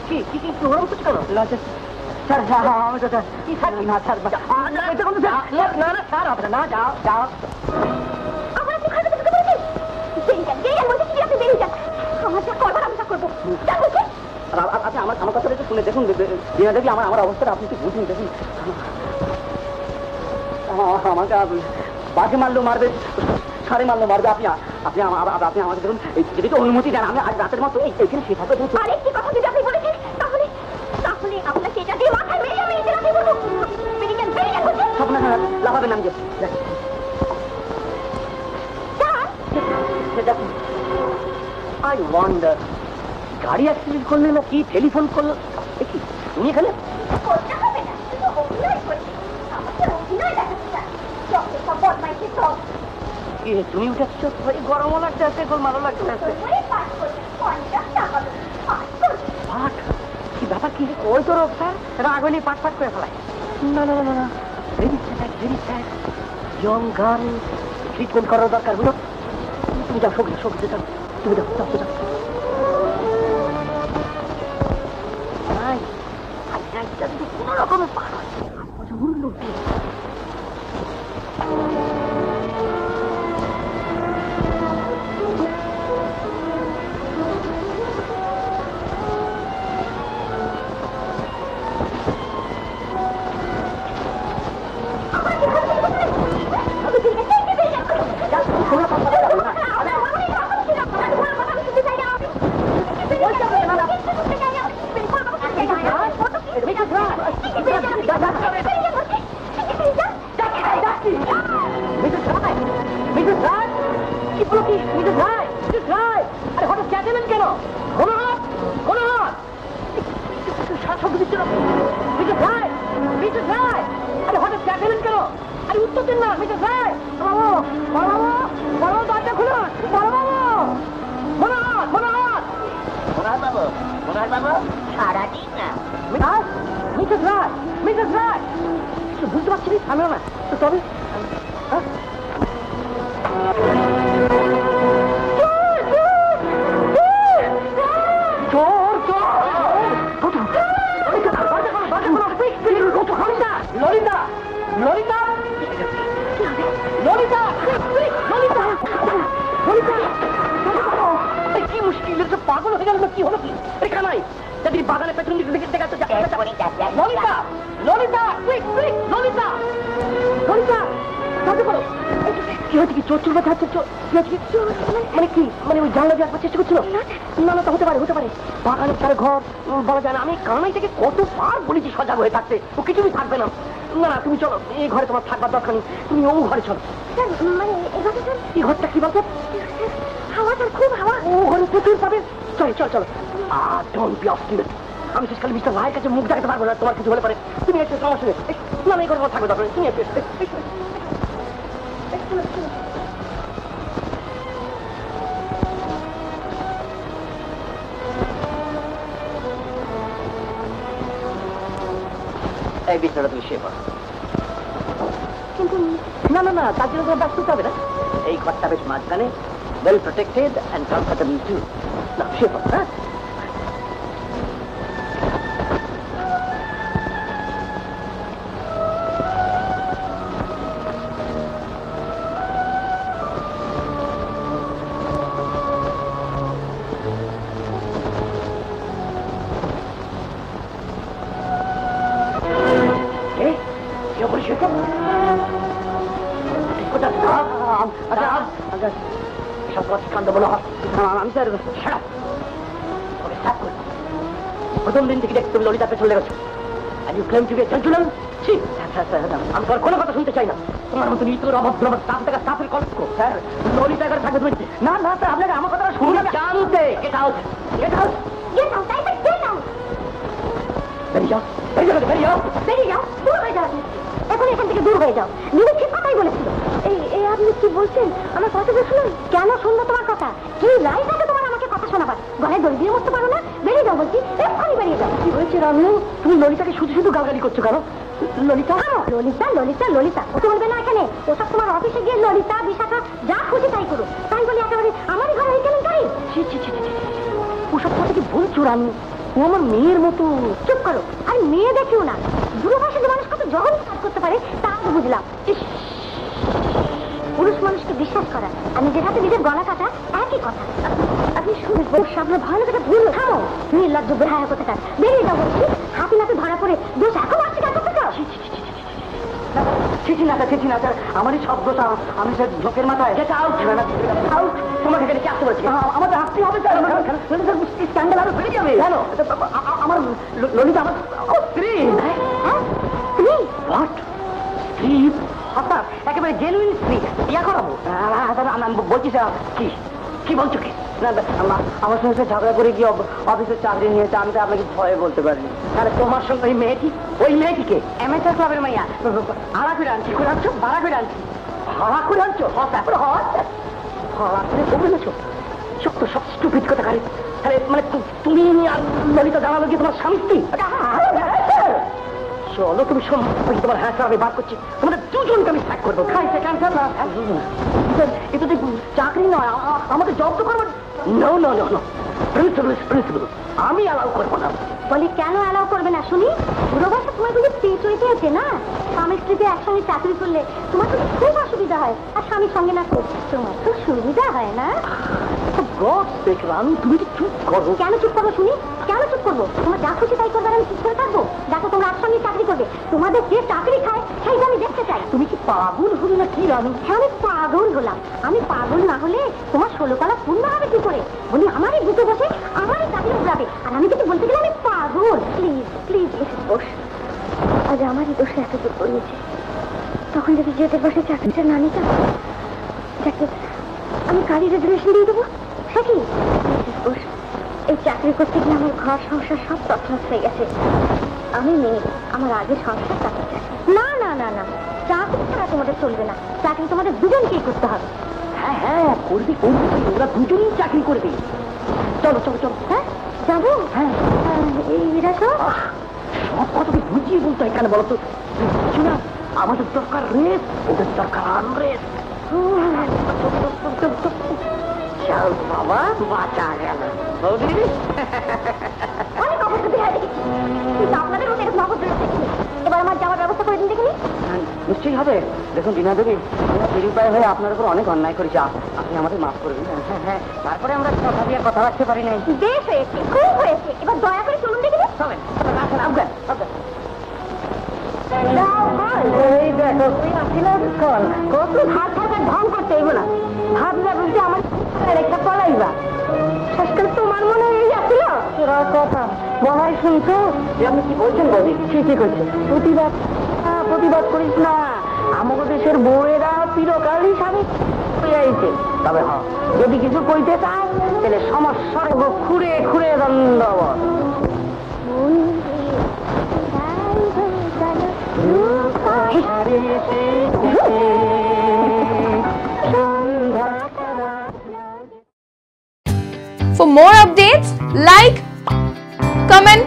কি কি কি গরম করছে কেন? স্যার আমি তো কি স্যার, না স্যার না না স্যার, আপনার না, যাও যাও। আচ্ছা আমার কথাটা একটু শুনে দেখুন, দেবী, আমার অবস্থাটা আপনি একটু বুঝুন। দেখুন আমাকে বাঘে মারলেও মারবে, সাড়ে মারলেও মারবে। আপনি আপনি আপনি আমাকে দেখুন, যদি তো অনুমতি দেন আমি আজ রাতের মতো এইখানে শুয়ে থাকবো। আরেকটি কথা যদি আপনি বলেছেন তাহলে তাহলে আপনাকে এটা দিয়ে মাথায় মেরে আমি এটা রাখি বলবো। আপনার লাভাবেন আমি আই ওয়ান্ডার, গাড়ি অ্যাক্সিডেন্ট করলে না কি টেলিফোন করলো? দেখি তুমি এখানে করতে হবে না, অভিনয় করছি, আমাকে অভিনয় দেখাতে চান। কি তো তুমি উঠেছ গরমও লাগতে আছে গোলমালও লাগতে আছে ওই পাস করতে 50 টাকা দেবে পাস করতে পাঠ কি ব্যাপার কি ওই তো রোগ স্যার রাগ হলে পাট পাট করে ফেলায় না না না না very sad young girl treatment করার দরকার বুঝো তুমি যাও সঙ্গীতে যাও তুমি যাও যদি কোনো রকমের পার হয় উঠলো সারাদিন না বুঝতে পারছি থামেও না তো তবে ললিতা ললিতা ললিতা কি মুশকিল পাগল হয়ে গেল কি হলো কি কানাই যদি বাগানে পেছন দিকে দেখাচ্ছে ললিতা ললিতা ললিতা ললিতা কি হচ্ছে কি চোর চোর কথা হচ্ছে মানে কি মানে ওই জানলা দিয়ে আসবার চেষ্টা করছিল না না তা হতে পারে বাগানের তার ঘর বলা যায় না আমি কানাই থেকে কতবার বলেছি সজাগ হয়ে থাকতে ও কিছুই থাকবে না না না তুমি চলো এই ঘরে তোমার থাকবার দরকার নেই তুমি ও ঘরে চলো মানে এই ঘরটা কি বলতো হাওয়াটা খুব হাওয়া ও ঘরে প্রচুর পাবে চল ডোন্ট বি অবস্টিনেট আমি শেষকালে মিস্টার রায়ের কাছে মুখ দেখাতে পারবো না তোমার কিছু হলে পারে তুমি একটু সমস্যা নেই না এই ঘরে থাকবে দরকার তুমি একটু এই বিছানাটা তুমি শুয়ে পড়ো কিন্তু না তার জন্য তোমার ব্যস্ত হবে না এই ঘরটা বেশ মাঝখানে well protected and comfortable too না শুয়ে পড়ো হ্যাঁ প্রথম দিন থেকে দেখছি তুমি ললিতা পেছনে লেগেছো and you claim to be a gentleman? আমি তোমার কোনো কথা শুনতে চাই না তোমার মতো নিতর অভদ্র স্টাফ থেকে স্টাফের কলঙ্ক স্যার ললিতা এখানে থাকবে তুমি না স্যার আপনাকে আমার কথাটা শুনুন জানতে গেট আউট বেরিয়ে যাও দূর হয়ে যাও এখন এখান থেকে দূর হয়ে যাও নিজে ঠিক কথাই বলেছিল এই আপনি কি বলছেন আমার কথা শুনুন কেন শুনবো তোমার কথা কি রাইট আছে তোমার আমাকে কথা শোনাবার গলায় দড়ি দিয়ে মরতে পারো না বেরিয়ে যাও বলছি এক্ষুনি বেরিয়ে যাও কি হয়েছে রানু তুমি ললিতাকে শুধু গালগালি করছো কেন ললিতা ললিতা ও তো বলবে না এখানে ওসব তোমার অফিসে গিয়ে ললিতা বিশাখা যা খুশি তাই করো তাই বলি একেবারে আমারই ঘরে এই কেলেঙ্কারি ওসব কথা কি বলছো রানু ও আমার মেয়ের মতো চুপ করো আর মেয়ে দেখিও না দূরভাষে যে মানুষ কত জঘন্য কাজ করতে পারে তা বুঝলাম পুরুষ মানুষকে বিশ্বাস করা আর নিজের হাতে নিজের গলা কাটা একই কথা আপনি শুনবো সামনে ভয়ানক একটা ভুল থামো নির্লজ্জ বেহায়া কথাটা বেরিয়ে যাও বলছি হাতে নাতে ধরা পড়ে দোষ এখন অস্বীকার করতে চাও ছিছি না স্যার আমারই সব দোষ আমি স্যার ঝোঁকের মাথায় আউট তোমাকে এখানে কি আসতে বলছি আমাদের আসতে হবে স্ক্যান্ডাল আরো বেড়ে যাবে কেন আমার ললিতা আমার স্ত্রী স্ত্রী হঠাৎ একেবারে জেনুইন স্ত্রী ইয়া করাবো আমি বলছি স্যার কি বলছো কি আমার সঙ্গে ঝগড়া করে গিয়ে অফিসের চাকরি নিয়েছে আমি তো আপনাকে ভয়ে বলতে পারিনি তাহলে তোমার সঙ্গে ওই মেয়েটিকে অ্যামেচার ক্লাবের মাইয়া আড়া করে আনছি করে আনছো বাড়া করে আনছি হাওয়া করে আনছো তারপরে হাওয়া করে বলে নেছো সব তো সব স্টুপিড কথা গাড়ি তাহলে মানে তুমি আর ললিতা জানালো কি তোমার স্বামী স্ত্রী চলো তুমি তোমার হ্যাঁ আমি বার করছি তোমাদের দুজনকে আমি স্যাক করবো খাইছে ক্যান্সার না এটা তো চাকরি নয় আমাকে জব তো করবো no no no no principal আমি অ্যালাউ করবো না বলি কেন অ্যালাউ করবে না শুনি বুড়ো বয়সে তোমার বুঝি পেট হইতে আছে না স্বামী স্ত্রীতে একসঙ্গে চাকরি করলে তোমার তো খুব অসুবিধা হয় আর স্বামীর সঙ্গে না তোমার তো সুবিধা হয় না আমি তুমি চুপ করো কেন চুপ করবো শুনি কেন চুপ করবো তোমার যা খুশি তাই করবে আমি চুপ করে থাকবো দেখো তোমরা একসঙ্গে চাকরি করবে তোমাদের যে চাকরি খায় সেইটা আমি দেখতে চাই তুমি কি পাগল হলে না কি রানু হ্যাঁ আমি পাগল হলাম আমি পাগল না হলে তোমার 16 কলা পূর্ণ হবে কি করে বলি আমারই বুকে বসে আমারই চাকরি উড়াবে আর আমি কিছু বলতে গেলে আমি পাগল প্লিজ প্লিজ এসে বস আজ আমারই দোষে এত দূর করিয়েছে তখন যদি যেতে বসে চাকরিটা না নিতাম যাকে আমি গাড়ি রেজুলেশন দিয়ে দেবো সে কি বস এই চাকরি করতে গিয়ে আমার ঘর সংসার সব তছনছ হয়ে গেছে আমি মেয়ে আমার আগে সংসার চাকরি না না না না চাকরি ছাড়া তোমাদের চলবে না চাকরি তোমাদের দুজনকেই করতে হবে হ্যাঁ হ্যাঁ করবি ওরা দুজনই চাকরি করবে চলো চলো চলো হ্যাঁ যাবো হ্যাঁ এরা তো সব কথাকে বুঝিয়ে বলতো এখানে বলো তো বুঝছো না আমাদের দরকার রেস ওদের দরকার আনরেস চল বাবা বাঁচা গেল অনেক অপরাধী হয় দেখেছি কিন্তু আপনাদের মধ্যে এরকম অপরাধী দেখেছি এবার আমার যাওয়ার ব্যবস্থা করে দিন দেখিনি নিশ্চয়ই হবে দেখুন বিনা দেবী আমরা নিরুপায় হয়ে আপনার উপর অনেক অন্যায় করেছি আপনি আমাদের মাফ করবেন হ্যাঁ হ্যাঁ তারপরে আমরা কথা দিয়ে কথা রাখতে পারি নাই বেশ হয়েছে খুব হয়েছে এবার দয়া করে চলুন দেখিনি চলেন রাখেন আফগান আফগান এই দেখো তুই আসিল কত ভাত থাকার ঢং করতে হইব না ভাত বলতে আমার একটা পলাইবা শেষকাল তোমার মনে এই আসিল তোরা কথা বলাই শুনছো আপনি কি বলছেন বলি ঠিকই করছে প্রতিবাদ করিস না আমাকে দেশের বউয়েরা চিরকালই স্বামী হয়ে আইছে তবে হ্যাঁ যদি কিছু কইতে চায় তাহলে সমস্যার খুঁড়ে খুঁড়ে দণ্ডবত For more updates, like, comment,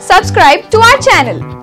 subscribe to our channel.